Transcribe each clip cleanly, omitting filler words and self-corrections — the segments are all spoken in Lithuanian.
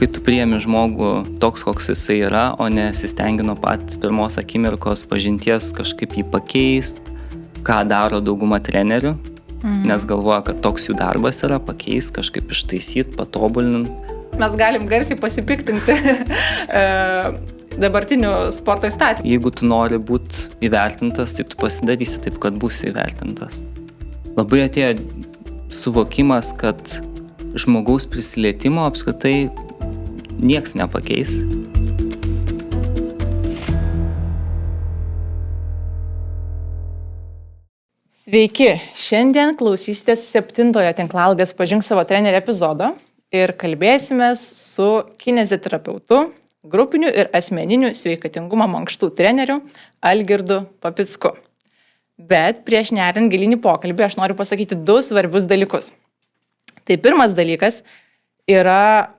kai tu priemi žmogų toks, koks jisai yra, o nesistengi nuo pat pirmos akimirkos pažinties kažkaip jį pakeist, ką daro dauguma trenerių, nes galvoja, kad toks jų darbas yra pakeist, kažkaip ištaisyti, patobulint. Mes galim garsiai pasipiktinti dabartinių sporto įstatymų. Jeigu tu nori būti įvertintas, tai tu pasidarysi taip, kad būsi įvertintas. Labai atėjo suvokimas, kad žmogaus prisilietimo apskritai nieks nepakeis. Sveiki! Šiandien klausysitės 7-ojo tinklalaidės Pažink savo trenerį epizodo ir kalbėsimės su kineziterapeutu, grupinių ir asmeninių sveikatingumo mankštų treneriu Algirdu Papicku. Bet prieš neriant gilyn į pokalbį aš noriu pasakyti 2 svarbius dalykus. Tai pirmas dalykas yra,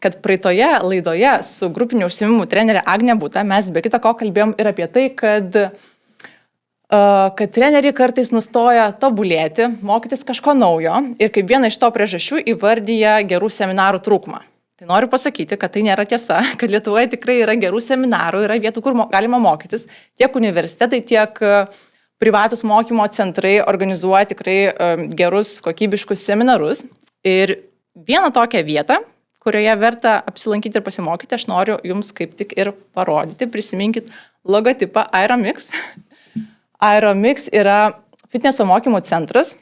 kad praeitoje laidoje su grupinių užsiėmimų trenerė Agnė Būta mes be kita ko kalbėjom ir apie tai, kad treneriai kartais nustoja tobulėti, mokytis kažko naujo ir kaip vieną iš to priežasčių įvardyja gerų seminarų trūkumą. Tai noriu pasakyti, kad tai nėra tiesa, kad Lietuvoje tikrai yra gerų seminarų, yra vietų, kur galima mokytis, tiek universitetai, tiek privatus mokymo centrai organizuoja tikrai gerus, kokybiškus seminarus. Ir vieną tokią vietą, kurioje verta apsilankyti ir pasimokyti, aš noriu jums kaip tik ir parodyti. Prisiminkit logotipą Aeromix. Aeromix yra fitneso mokymų centras,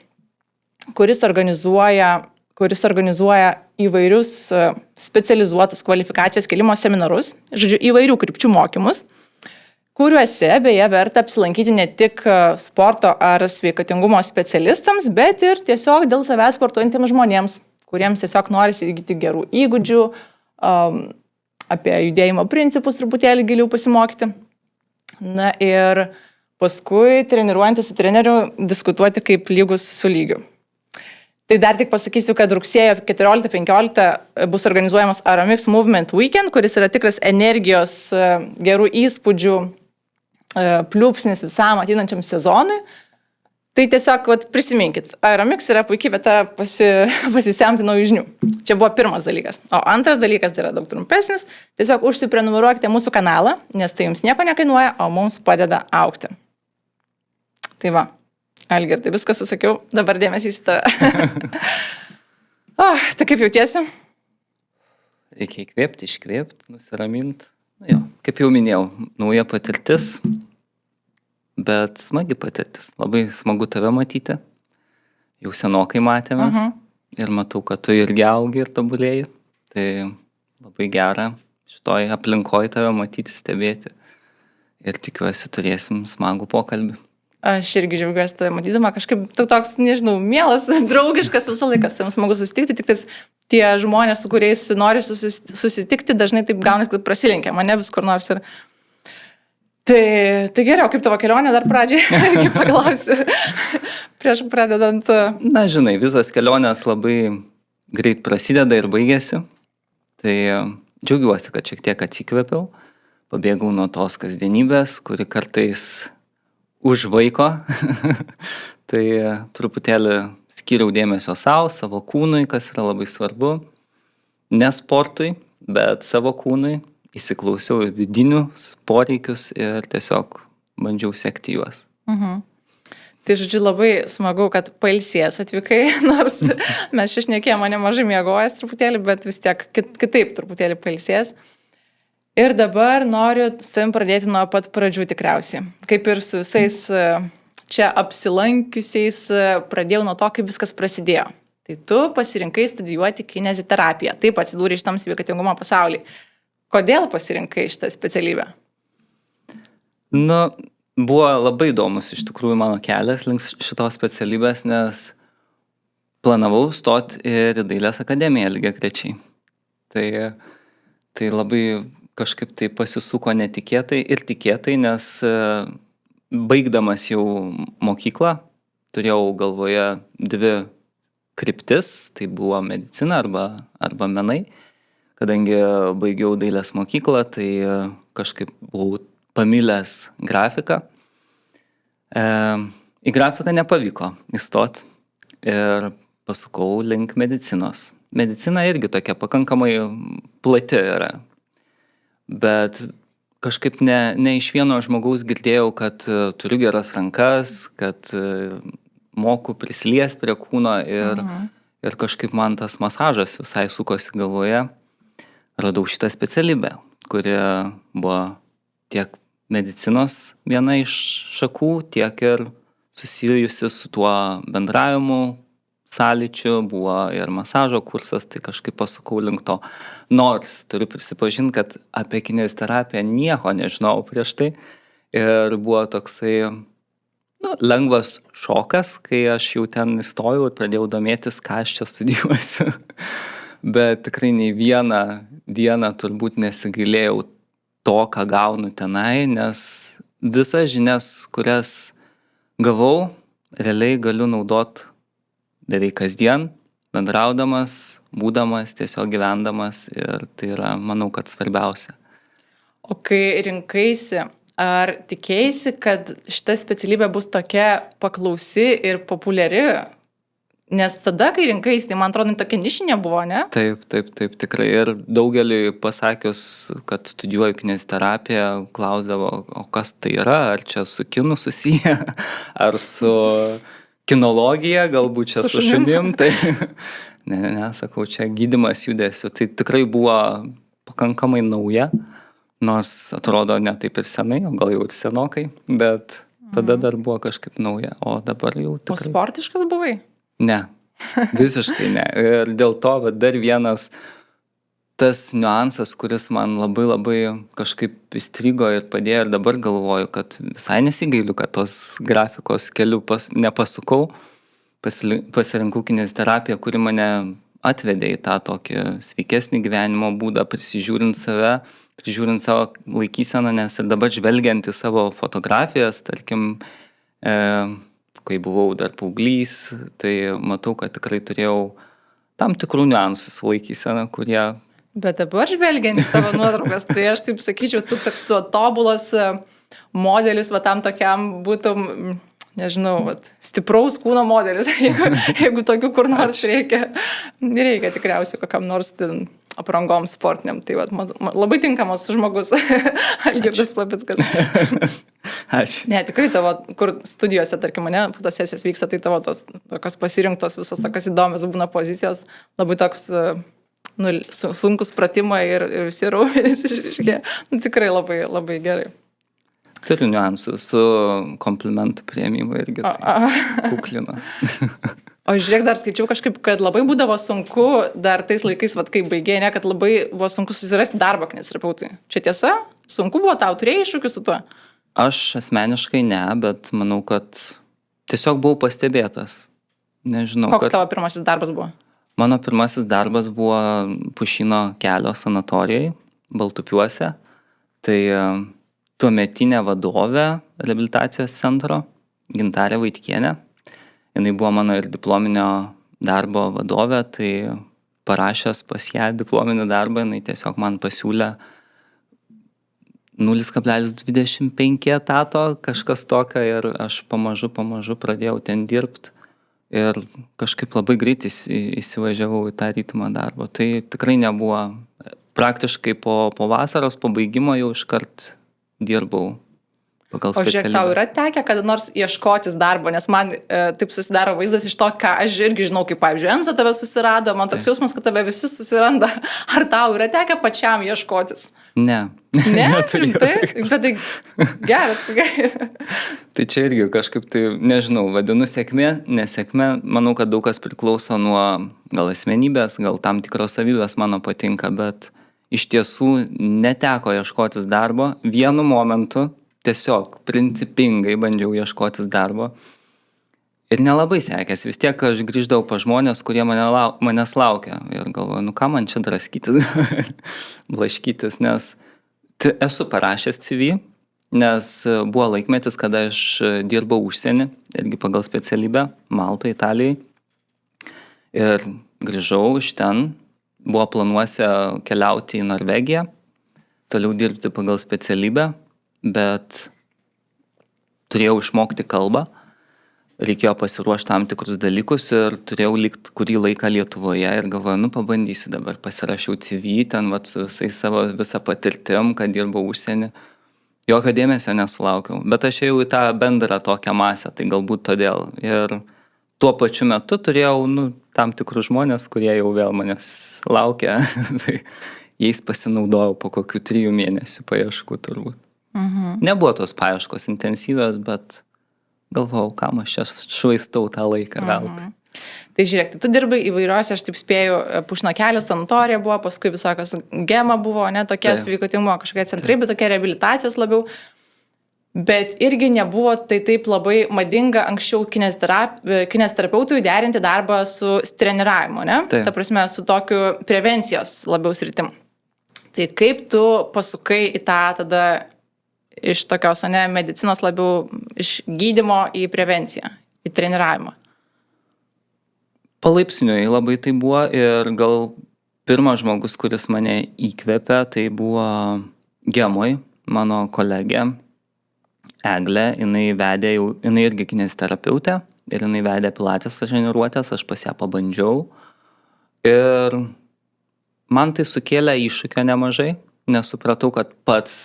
kuris organizuoja įvairius specializuotus kvalifikacijos kėlimo seminarus, žodžiu, įvairių krypčių mokymus, kuriuose beje verta apsilankyti ne tik sporto ar sveikatingumo specialistams, bet ir tiesiog dėl savęs sportuojantiems žmonėms, kuriems tiesiog norisi įgyti gerų įgūdžių, apie judėjimo principus truputėlį giliau pasimokyti. Na ir paskui treniruojantis su treneriu diskutuoti kaip lygus su lygiu. Tai dar tik pasakysiu, kad rugsėjo 14-15 bus organizuojamas Aeromix Movement Weekend, kuris yra tikras energijos, gerų įspūdžių pliūpsnis visam ateinančiam sezonui. Tai tiesiog prisiminkit, Aeromix yra puikiai vieta pasisemti naujų žinių. Čia buvo pirmas dalykas. O antras dalykas tai yra daug trumpesnis. Tiesiog užsiprenumeruokite mūsų kanalą, nes tai jums nieko nekainuoja, o mums padeda augti. Tai va, Algirdai, viską susakiau, dabar dėmesys į tave. Tai kaip jautiesi? Reikia įkvėpti, iškvėpti, nusiramint. Kaip jau minėjau, nauja patirtis, bet smagi patirtis. Labai smagu tave matyti. Jau senokai matėmės ir matau, kad tu irgi augi ir tobulėjai. Tai labai gera šitoj aplinkoje tave matyti, stebėti. Ir tikiuosi turėsim smagų pokalbį. Aš irgi džiaugiuosi tave matydama, kažkaip tu toks, nežinau, mielas, draugiškas visą laiką, tam smagu susitikti, tik tie žmonės, su kuriais nori susitikti, dažnai taip gaunas, kad prasilenkia mane vis kur nors. Ir... Tai geriau, kaip tavo kelionė dar pradžiai, paklausiu, prieš pradedant. Na, žinai, visos kelionės labai greit prasideda ir baigėsi, tai džiaugiuosi, kad šiek tiek atsikvėpiau, pabėgau nuo tos kasdienybės, kuri kartais užvaiko, tai truputėlį skiriau dėmesio savo kūnui, kas yra labai svarbu, ne sportui, bet savo kūnui, įsiklausiau į vidinius poreikius ir tiesiog bandžiau sekti juos. Tai žodžiu, labai smagu, kad pailsės atvykai, nors mes šnekėjome nemažai miegojęs truputėlį, bet vis tiek kitaip truputėlį pailsės. Ir dabar noriu su tavim pradėti nuo pat pradžių tikriausiai. Kaip ir su visais čia apsilankiusiais pradėjau nuo to, kaip viskas prasidėjo. Tai tu pasirinkai studijuoti kineziterapiją. Taip atsidūrei šitam sveikatingumo pasaulyje. Kodėl pasirinkai šitą specialybę? Buvo labai įdomus iš tikrųjų mano kelias link šitos specialybės, nes planavau stoti ir į Dailės akademiją lygiagrečiai. Tai labai kažkaip tai pasisuko netikėtai ir tikėtai, nes baigdamas jau mokyklą turėjau galvoje 2 kryptis, tai buvo medicina arba menai. Kadangi baigiau dailės mokyklą, tai kažkaip buvau pamilęs grafiką. Į grafiką nepavyko įstoti ir pasukau link medicinos. Medicina irgi tokia pakankamai plati yra. Bet kažkaip ne iš vieno žmogaus girdėjau, kad turiu geras rankas, kad moku prisilies prie kūno ir kažkaip man tas masažas visai sukosi galvoje. Radau šitą specialybę, kuri buvo tiek medicinos viena iš šakų, tiek ir susijusi su tuo bendravimu, sąlyčiu, buvo ir masažo kursas, tai kažkaip pasukau link to. Nors turiu prisipažinti, kad apie kineziterapiją nieko nežinau prieš tai ir buvo toksai lengvas šokas, kai aš jau ten įstojau ir pradėjau domėtis, ką aš čia studijuosiu. Bet tikrai nei vieną dieną turbūt nesigailėjau to, ką gaunu tenai, nes visas žinias, kurias gavau, realiai galiu naudot beveik kasdien, bendraudamas, būdamas, tiesiog gyvendamas ir tai yra, manau, kad svarbiausia. O kai rinkaisi, ar tikėjaisi, kad šita specialybė bus tokia paklausi ir populiari? Nes tada, kai rinkaisi, tai man atrodo, tokia nišinė buvo, ne? Taip, tikrai. Ir daugeliui pasakius, kad studijuoju kineziterapiją, klausdavo, o kas tai yra, ar čia su kinu susiję, ar su kinologija, galbūt čia su šunim. Tai ne, sakau, čia gydymas judesiu. Tai tikrai buvo pakankamai nauja, nors atrodo ne taip ir senai, o gal jau ir senokai, bet tada dar buvo kažkaip nauja, o dabar jau tikrai. O sportiškas buvai? Ne, visiškai ne. Ir dėl to dar vienas tas niuansas, kuris man labai kažkaip įstrigo ir padėjo ir dabar galvoju, kad visai nesigailiu, kad tos grafikos keliu nepasukau, pasirinkau kineziterapiją, kuri mane atvedė į tą tokį sveikesnį gyvenimo būdą, prižiūrint savo laikyseną, nes ir dabar žvelgiant į savo fotografijas, tarkim, kai buvau dar paauglys, tai matau, kad tikrai turėjau tam tikrų niuansų su laikysena, kurie... Bet dabar žvelgiant į tavo nuotraukas, tai aš taip sakyčiau, tu toks tobulas modelis, va tam tokiam būtum, nežinau, stipraus kūno modelis, jeigu tokių kur nors reikia tikriausiai kokiam nors aprangom sportiniam. Tai labai tinkamas žmogus, Algirdas Plapickas. Ačiū. Ne, tikrai tavo, kur studijose, tarkim, mane, fotosesijos vyksta, tai tavo tos tokios pasirinktos visos tokios įdomios būna pozicijos, labai toks sunkus pratimai ir visi raumenys išriškė. Tikrai labai gerai. Turiu niuansų su komplimentų priėmimu irgi. Kuklinas. O žiūrėk, dar skaičiau kažkaip, kad labai būdavo sunku dar tais laikais, kai baigėjai, ne, kad labai buvo sunku susirasti darbą kineziterapeutui. Čia tiesa? Sunku buvo tau, turėjai iššūkių su tuo? Aš asmeniškai ne, bet manau, kad tiesiog buvau pastebėtas. Nežinau. Koks tavo pirmasis darbas buvo? Mano pirmasis darbas buvo Pušyno kelio sanatorijai, Baltupiuose. Tai tuometinė vadovė reabilitacijos centro, Gintarė Vaitkienė. Jinai buvo mano ir diplominio darbo vadovė, tai parašęs pas ją diplominį darbą, jinai tiesiog man pasiūlė 0,25 etato, kažkas tokio, ir aš pamažu pradėjau ten dirbti ir kažkaip labai greit įsivažiavau į tą ritmą darbo. Tai tikrai nebuvo, praktiškai po vasaros pabaigimo jau iškart dirbau pagal specialybę. O žiūrėk, tau yra tekę kada nors ieškotis darbo, nes man taip susidaro vaizdas iš to, ką aš irgi žinau, kaip, pavyzdžiui, Enzo tave susirado, man toks jausmas, kad tave visi susiranda. Ar tau yra tekę pačiam ieškotis? Ne. Ne? Bet tai geras, kokia. Tai čia irgi kažkaip, tai nežinau, vadinu sėkmė, nesėkmė. Manau, kad daug kas priklauso nuo gal asmenybės, gal tam tikros savybės mano patinka, bet iš tiesų neteko ieškotis darbo. Vienu momentu tiesiog principingai bandžiau ieškotis darbo ir nelabai sekėsi. Vis tiek aš grįždavau pa žmonės, kurie manęs laukia ir galvoju, ką man čia draskytis, blaškytis, nes esu parašęs CV, nes buvo laikmetis, kada aš dirbau užsienį, irgi pagal specialybę, Maltoje, Italijai, ir grįžau iš ten, buvo planuose keliauti į Norvegiją, toliau dirbti pagal specialybę, bet turėjau išmokti kalbą. reikėjo pasiruošti tam tikrus dalykus ir turėjau likti kurį laiką Lietuvoje ir galvoju, pabandysiu dabar, pasirašiau CV, ten su visais savo visą patirtim, kad dirbau užsienį. Jokio dėmesio nesulaukiau, bet aš ėjau į tą bendrą tokią masę, tai galbūt todėl. Ir tuo pačiu metu turėjau tam tikrus žmonės, kurie jau vėl manęs laukia, tai jais pasinaudojau po kokių 3 mėnesių paieškų turbūt. Nebuvo tos paieškos intensyvios, bet galvojau, kam aš čia švaistau tą laiką veltui. Tai žiūrėk, tai tu dirbai įvairiuose, aš taip spėju, Pušno kelias, sanatorija buvo, paskui visokios gema buvo, ne tokie sveikatingumo kažkokie centrai, bet tokie reabilitacijos labiau. Bet irgi nebuvo tai taip labai madinga anksčiau kineziterapeutui derinti darbą su treniravimu, ne? Ta prasme, su tokiu prevencijos labiau sritim. Tai kaip tu pasukai į tą tada iš tokios, medicinos labiau iš gydymo į prevenciją, į treniravimą? Palaipsniui labai tai buvo ir gal pirmas žmogus, kuris mane įkvėpė, tai buvo Gemoj, mano kolegė Eglė, jinai irgi kineziterapeutė ir jinai vedė pilates treniruotės, aš pas ją pabandžiau ir man tai sukėlė iššūkio nemažai, nes supratau, kad pats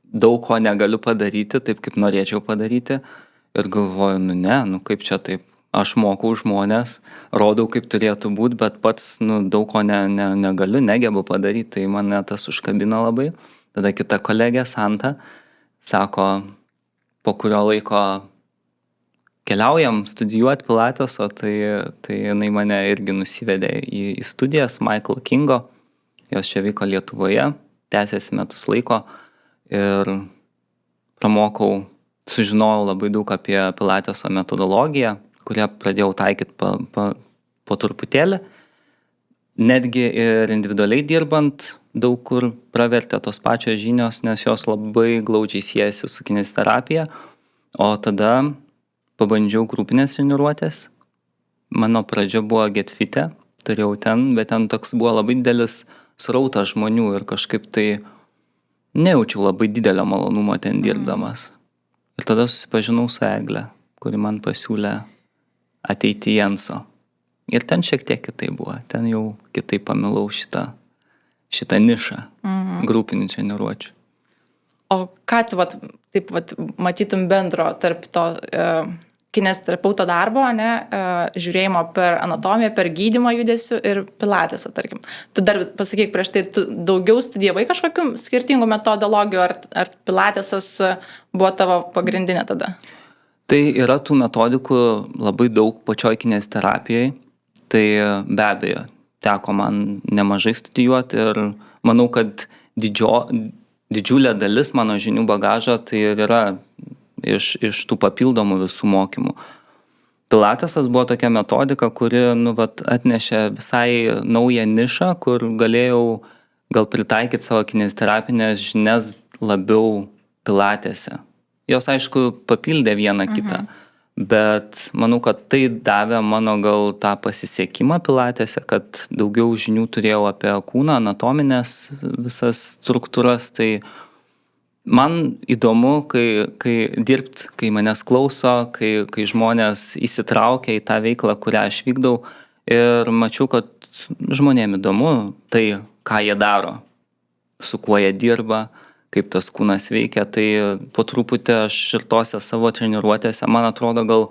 daug ko negaliu padaryti, taip kaip norėčiau padaryti ir galvoju, kaip čia taip. Aš mokau žmonės, rodau, kaip turėtų būti, bet pats daug ko negaliu, negebu padaryti, tai mane tas užkabino labai. Tada kita kolegė, Santa, sako, po kurio laiko keliaujam studijuoti pilateso, tai jinai mane irgi nusivedė į studijas Michael Kingo, jos čia vyko Lietuvoje, tęsėsi metus laiko ir pramokau, sužinojau labai daug apie pilateso metodologiją, kurie pradėjau taikyti po truputėlį. Netgi ir individualiai dirbant daug kur pravertė tos pačios žinios, nes jos labai glaudžiai siejasi su kineziterapija. O tada pabandžiau grupinės treniruotės. Mano pradžia buvo GetFit'e, turėjau ten, bet ten toks buvo labai didelis srautas žmonių ir kažkaip tai nejaučiau labai didelio malonumo ten dirbdamas. Ir tada susipažinau su Egle, kuri man pasiūlė ateiti į Enso. Ir ten šiek tiek kitai buvo. Ten jau kitai pamilau šitą nišą grupinių treniruočių. O ką tu matytum bendro tarp to kineziterapeuto darbo, žiūrėjimo per anatomiją, per gydymą judesių ir pilatesą, tarkim. Tu dar pasakyk prieš tai, tu daugiau studijavai kažkokių skirtingų metodologijų, ar pilatesas buvo tavo pagrindinė tada? Tai yra tų metodikų labai daug pačioj kineziterapijoje, tai be abejo, teko man nemažai studijuoti ir manau, kad didžiulė dalis mano žinių bagažo tai yra iš tų papildomų visų mokymų. Pilatesas buvo tokia metodika, kuri atnešė visai naują nišą, kur galėjau gal pritaikyti savo kineziterapinės žinias labiau pilatese. Jos, aišku, papildė vieną kitą, bet manau, kad tai davė mano gal tą pasisekimą pilatese, kad daugiau žinių turėjau apie kūną, anatominės visas struktūras. Tai man įdomu, kai dirbt, kai manęs klauso, kai žmonės įsitraukia į tą veiklą, kurią aš vykdau ir mačiau, kad žmonėm įdomu tai, ką jie daro, su kuo jie dirba, kaip tas kūnas veikia, tai po truputį aš ir tose savo treniruotėse, man atrodo, gal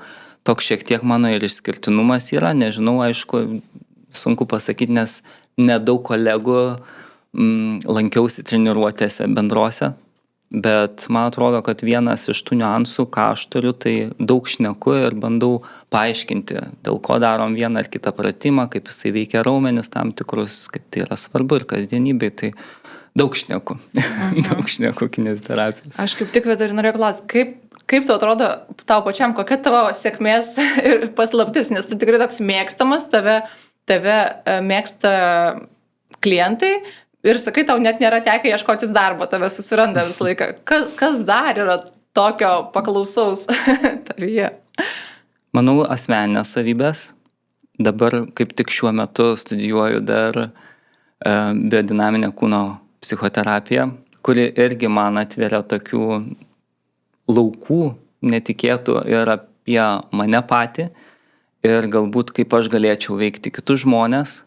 toks šiek tiek mano ir išskirtinumas yra, nežinau, aišku, sunku pasakyti, nes nedaug kolegų lankiausi treniruotėse bendrose, bet man atrodo, kad vienas iš tų niuansų, ką aš turiu, tai daug šneku ir bandau paaiškinti, dėl ko darom vieną ar kitą pratimą, kaip jisai veikia raumenis tam tikrus, kaip tai yra svarbu ir kasdienybei, tai daug šneku, daug šneku kineziterapijos. Aš kaip tik ir norėjau klausti, kaip tu atrodo tau pačiam, kokia tavo sėkmės ir paslaptis, nes tu tikrai toks mėgstamas, tave mėgsta klientai ir sakai, tau net nėra tekę ieškotis darbo, tave susiranda visą laiką. Kas dar yra tokio paklausaus tavyje? Manau, asmeninės savybės. Dabar kaip tik šiuo metu studijuoju dar biodinaminę kūno psichoterapija, kuri irgi man atveria tokių laukų netikėtų ir apie mane patį ir galbūt kaip aš galėčiau veikti kitus žmonės,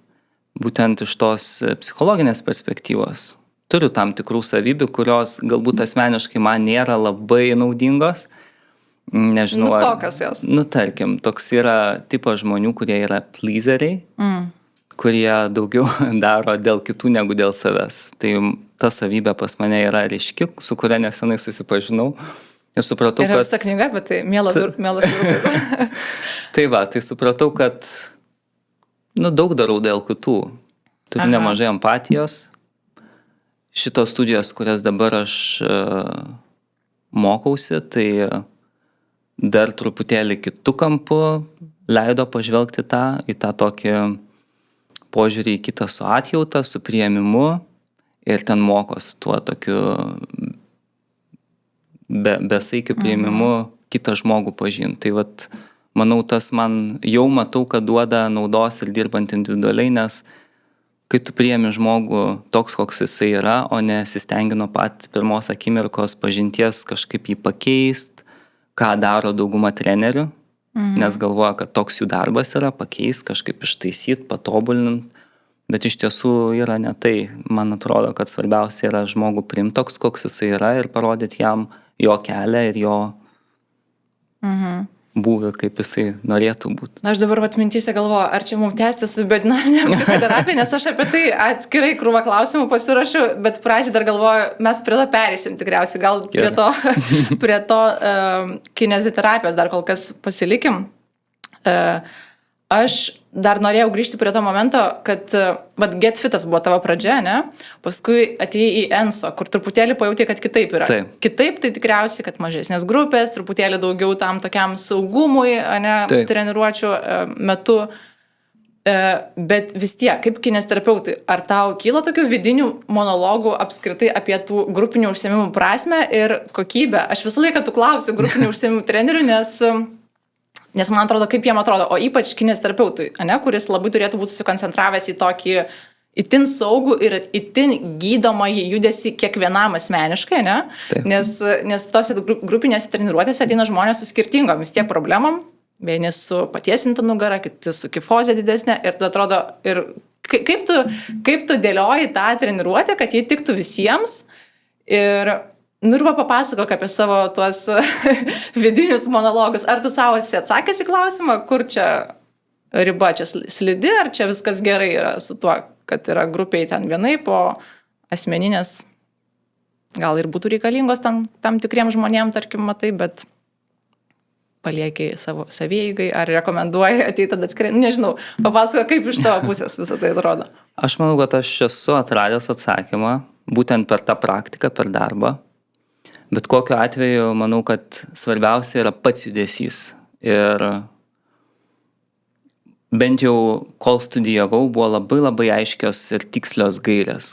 būtent iš tos psichologinės perspektyvos. Turiu tam tikrų savybių, kurios galbūt asmeniškai man nėra labai naudingos. Nežinau, kokios jos? Tarkim, toks yra tipas žmonių, kurie yra pleaseriai, kurie daugiau daro dėl kitų negu dėl savęs. Tai ta savybė pas mane yra ryški, su kuria nesenai susipažinau. Ir supratau, yra visa knyga, bet tai mielas vyrukas. Tai va, tai supratau, kad daug darau dėl kitų. Turiu nemažai empatijos. Šitos studijos, kurias dabar aš mokausi, tai dar truputėlį kitų kampų leido pažvelgti į tą tokį požiūrį į kitą su atjauta, su priėmimu ir ten mokosi tuo tokiu besaikiu priėmimu kitą žmogų pažinti. Tai vat, manau, tas man jau matau, kad duoda naudos ir dirbant individualiai, nes kai tu priėmi žmogų toks, koks jisai yra, o nesistengi nuo pat pirmos akimirkos pažinties kažkaip jį pakeist, ką daro dauguma trenerių, nes galvoja, kad toks jų darbas yra, pakeist, kažkaip ištaisyti, patobulinant, bet iš tiesų yra ne tai. Man atrodo, kad svarbiausia yra žmogų priimti toks, koks jisai yra ir parodyti jam jo kelią ir jo būvį, kaip jisai norėtų būti. Aš dabar mintyse galvoju, ar čia mums tęsti su biodinaminė psichoterapija, nes aš apie tai atskirai krūvą klausimų pasirašiau, bet pradžiai dar galvoju, mes prie to perėsim tikriausiai, gal prie to kineziterapijos dar kol kas pasilikim. Aš dar norėjau grįžti prie to momento, kad Get Fitas buvo tavo pradžia, ne? Paskui atėjai į Enso, kur truputėlį pajutė, kad kitaip yra. Taip. Kitaip tai tikriausiai, kad mažesnės grupės, truputėlį daugiau tam tokiam saugumui, ne, treniruočių metu. Bet vis tiek, kaip kineziterapeutui, ar tau kyla tokių vidinių monologų apskritai apie tų grupinių užsiėmimų prasmę ir kokybę? Aš visą laiką tu klausiu grupinių užsiėmimų trenerių, nes man atrodo, kaip jiem atrodo, o ypač kineziterapeutui, kuris labai turėtų būti susikoncentravęs į tokį itin saugų ir itin gydomąjį judesį kiekvienam asmeniškai, ne? Nes tose grupinėse treniruotėse ateina žmonės su skirtingomis tiek problemom, vieni su patiesinta nugara, kiti su kifoze didesnė ir tada atrodo, ir kaip tu dėlioji tą treniruotę, kad jie tiktų visiems ir papasakok apie savo tuos vidinius monologus. Ar tu savo esi atsakęs į klausimą, kur čia riba čia slidi, ar čia viskas gerai yra su tuo, kad yra grupiai ten vienaip, o asmeninės gal ir būtų reikalingos tam tikriem žmonėm, tarkim, matai, bet paliekiai savo savieigai, ar rekomenduoji ateiti tada atskirai, nežinau, papasakok, kaip iš tavo pusės visą tai atrodo. Aš manau, kad aš esu atradęs atsakymą, būtent per tą praktiką, per darbą. Bet kokiu atveju, manau, kad svarbiausia yra pats judesys. Ir bent jau, kol studijavau, buvo labai labai aiškios ir tikslios gairės,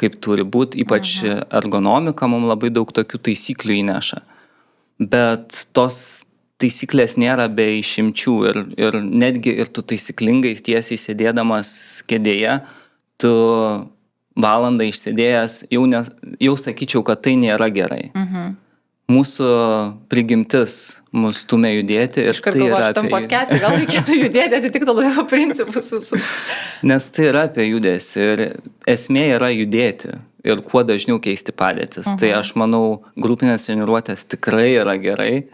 kaip turi būti, ypač ergonomika mums labai daug tokių taisyklių įneša. Bet tos taisyklės nėra be išimčių ir netgi ir tu taisyklingai tiesiai sėdėdamas kėdėje, tu valandą išsėdėjęs, jau sakyčiau, kad tai nėra gerai. Mūsų prigimtis mus stumia judėti ir tai yra apie... Šitam podcast'e gal reikėtų judėti, atitiktų laiko principus visus. Nes tai yra apie judesį ir esmė yra judėti ir kuo dažniau keisti padėtis. Tai aš manau, grupinės treniruotės tikrai yra gerai,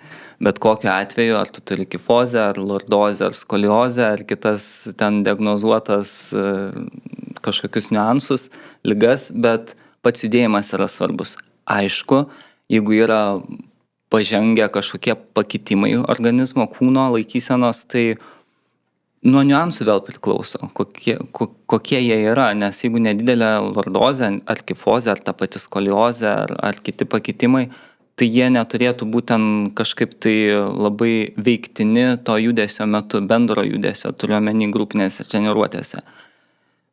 bet kokiu atveju, ar tu turi kifozę, ar lordozę, ar skoliozę, ar kitas ten diagnozuotas kažkokius niuansus, ligas, bet pats judėjimas yra svarbus. Aišku, jeigu yra pažengę kažkokie pakitimai organizmo, kūno, laikysenos, tai nuo niuansų vėl priklauso, kokie jie yra, nes jeigu nedidelė lordozė, ar kifozė, ar ta pati skoliozė, ar kiti pakitimai, tai jie neturėtų būtent kažkaip tai labai veiktini to judesio metu, bendro judesio, turiu omeny grupinėse treniruotėse.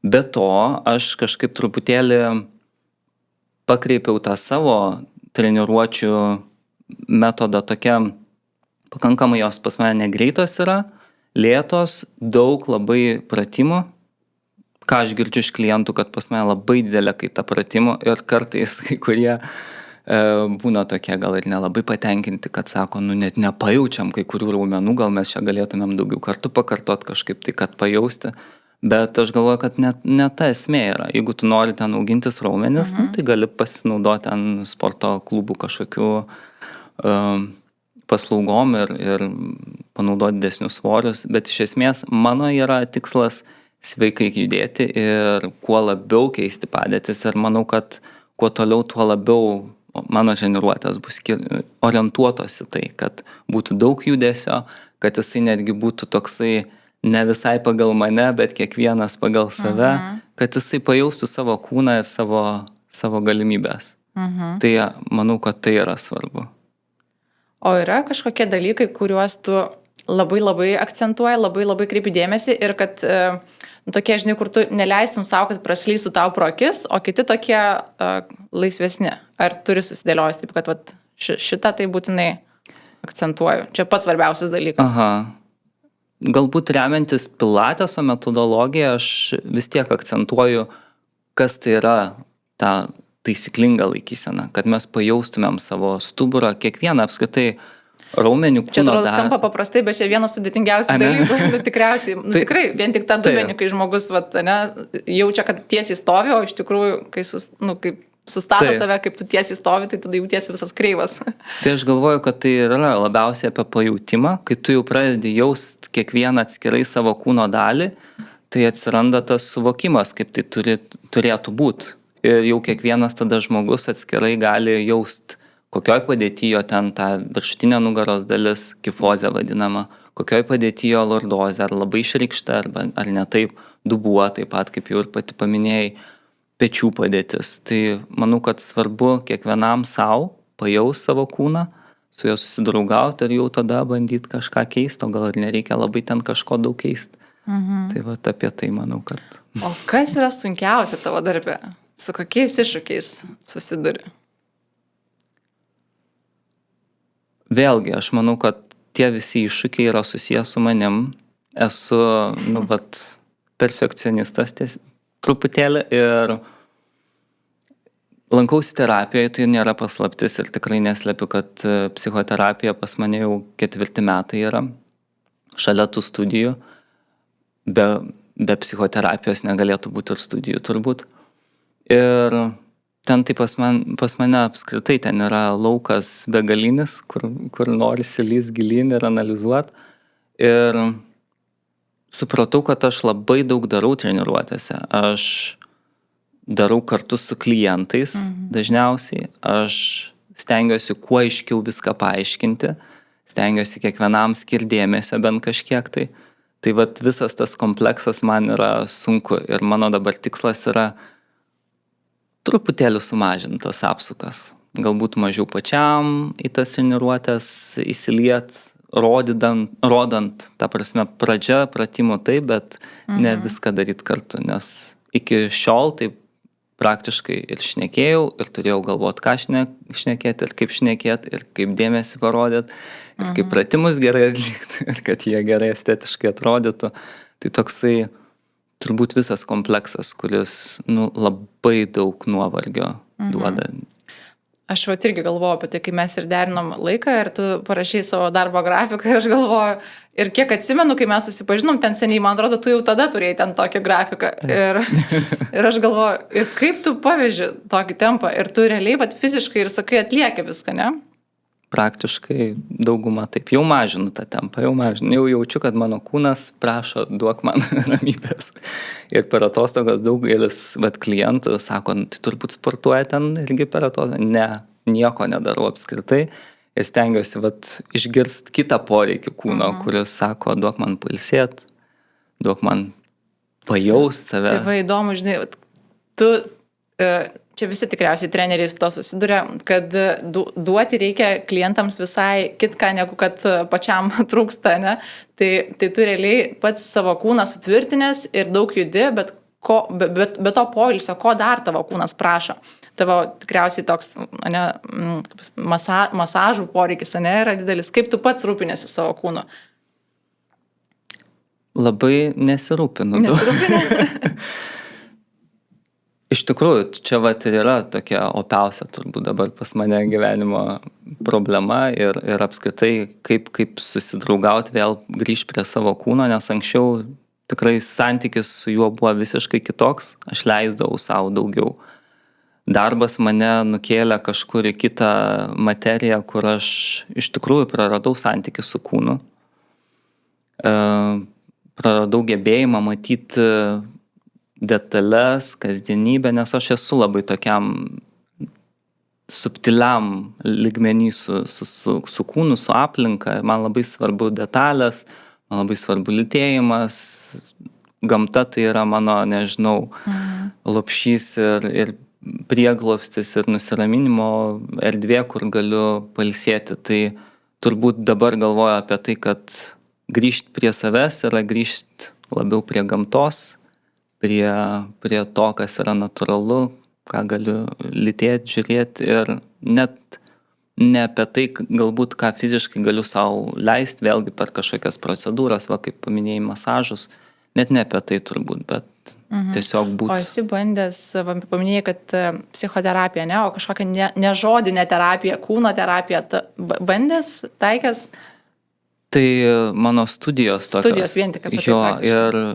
Be to, aš kažkaip truputėlį pakreipiau tą savo treniruočių metodą tokia, pakankamai jos pas mane negreitos yra, lėtos, daug labai pratimų, ką aš girdžiu iš klientų, kad pas mane labai didelė kaita pratimų ir kartais kai kurie būna tokie gal ir nelabai patenkinti, kad sako, net nepajaučiam kai kurių raumenų, gal mes čia galėtumėm daugiau kartų pakartot kažkaip tai, kad pajausti. Bet aš galvoju, kad ne ta esmė yra. Jeigu tu nori ten augintis raumenis, tai gali pasinaudoti ten sporto klubų kažkokių paslaugom ir panaudoti didesnius svorius. Bet iš esmės mano yra tikslas sveikai judėti ir kuo labiau keisti padėtis. Ir manau, kad kuo toliau, tuo labiau mano treniruotės bus orientuotos į tai, kad būtų daug judesio, kad jisai netgi būtų toksai ne visai pagal mane, bet kiekvienas pagal save, kad jisai pajaustų savo kūną ir savo galimybės. Tai manau, kad tai yra svarbu. O yra kažkokie dalykai, kuriuos tu labai akcentuoji, labai kreipi dėmesį ir kad tokie, žinai, kur tu neleistum savo, kad praslystų tau pro akis, o kiti tokie laisvesni. Ar turi susidėliojęs taip, kad šitą tai būtinai akcentuoju? Čia pats svarbiausias dalykas. Galbūt remiantis pilateso metodologiją, aš vis tiek akcentuoju, kas tai yra ta taisyklinga laikysena, kad mes pajaustumėm savo stuburą, kiekvieną apskritai raumenį kūno. Čia atrodo skamba paprastai, bet čia vienas sudėtingiausių dalykų. Tikriausiai, tikrai, vien tik tą dubenį, kai žmogus jaučia, kad tiesiai stovi, o iš tikrųjų, kai sustato tave, kaip tu tiesiai stovi, tai tada jautiesi visas kreivas. Tai aš galvoju, kad tai yra labiausiai apie pajautimą, kai tu jau pradedi jaust kiekvieną atskirai savo kūno dalį, tai atsiranda tas suvokimas, kaip tai turėtų būti. Ir jau kiekvienas tada žmogus atskirai gali jaust, kokioj padėtyje ten ta viršutinė nugaros dalis, kifozė vadinama, kokioj padėtyje lordozė, ar labai išreikšta, ar ne taip, dubuo, taip pat, kaip jau ir pati paminėjai, pečių padėtis. Tai manau, kad svarbu kiekvienam savo pajaus savo kūną, su juo susidraugauti ir jau tada bandyti kažką keisti, o gal ir nereikia labai ten kažko daug keisti. Tai va apie tai manau, kad... O kas yra sunkiausia tavo darbe? Su kokiais iššūkiais susiduri? Vėlgi, aš manau, kad tie visi iššūkiai yra susijęs su manim. Esu, perfekcionistas truputėlį ir lankausi terapijoje, tai nėra paslaptis ir tikrai neslepiu, kad psichoterapija pas mane jau 4 metai yra. Šalia tų studijų, be psichoterapijos negalėtų būti ir studijų turbūt. Ir ten tai pas mane apskritai ten yra laukas begalinis, kur norisi lįst gilyn ir analizuoti. Ir supratau, kad aš labai daug darau treniruotėse. Aš darau kartu su klientais dažniausiai. Aš stengiuosi kuo aiškiau viską paaiškinti. Stengiuosi kiekvienam skirti dėmesio bent kažkiek tai. Tai vat visas tas kompleksas man yra sunku. Ir mano dabar tikslas yra truputėlį sumažintas apsukas. Galbūt mažiau pačiam į tas treniruotės įsiliet, rodant, ta prasme, pradžia pratimų taip, bet ne viską daryti kartu, nes iki šiol taip praktiškai ir šnekėjau, ir turėjau galvoti, ką šnekėti, ir kaip dėmesį parodyti, ir kaip pratimus gerai atlikti, ir kad jie gerai estetiškai atrodytų. Tai toksai turbūt visas kompleksas, kuris labai daug nuovargio duoda. Aš irgi galvoju apie tai, kai mes ir derinom laiką ir tu parašei savo darbo grafiką ir aš galvoju, ir kiek atsimenu, kai mes susipažinom ten seniai, man atrodo, tu jau tada turėjai ten tokį grafiką. Ir aš galvoju, ir kaip tu paveži tokį tempą ir tu realiai fiziškai ir sakai atlieki viską, ne? Praktiškai dauguma taip. Jau mažinu tą tempą, jau jaučiu, kad mano kūnas prašo, duok man ramybės. Ir per atostogas daugelis klientų sako, tai turbūt sportuoja ten irgi per atostogą. Ne, nieko nedarau apskritai. Ir stengiuosi išgirsti kitą poreikį kūno, kuris sako, duok man pailsėt, duok man pajaust save. Tai va įdomu, žinai, tu... Čia visi tikriausiai treneriai su to susiduria, kad duoti reikia klientams visai kitką, negu kad pačiam trūksta, ne? Tai tu realiai pats savo kūną sutvirtinęs ir daug judi, bet to poilsio, ko dar tavo kūnas prašo. Tavo tikriausiai toks masažų poreikis, ne, yra didelis. Kaip tu pats rūpinėsi savo kūnu? Labai nesirūpinu. Nesirūpinė? Iš tikrųjų, čia vat ir yra tokia opiausia turbūt dabar pas mane gyvenimo problema ir apskritai kaip susidraugauti, vėl grįžti prie savo kūno, nes anksčiau tikrai santykis su juo buvo visiškai kitoks, aš leisdavau savo daugiau. Darbas mane nukėlė kažkur į kitą materiją, kur aš iš tikrųjų praradau santykį su kūnu. Praradau gebėjimą matyti detalės, kasdienybę, nes aš esu labai tokiam subtiliam lygmenį su kūnu, su aplinka. Man labai svarbu detalės, man labai svarbu lytėjimas. Gamta tai yra mano, nežinau, lopšys ir prieglobstis ir nusiraminimo erdvė, kur galiu pailsėti. Tai turbūt dabar galvoju apie tai, kad grįžti prie savęs yra grįžti labiau prie gamtos, prie to, kas yra natūralu, ką galiu lytėti, žiūrėti ir net ne apie tai, galbūt ką fiziškai galiu savo leisti, vėlgi per kažkokias procedūras, va kaip paminėjai masažus, net ne apie tai turbūt, bet tiesiog būtų. O esi bandęs, paminėjai, kad psichoterapija, ne, o kažkokia nežodinė terapija, kūno terapija, bandęs, taikęs? Tai mano studijos tokios. Studijos vien tik apie tai.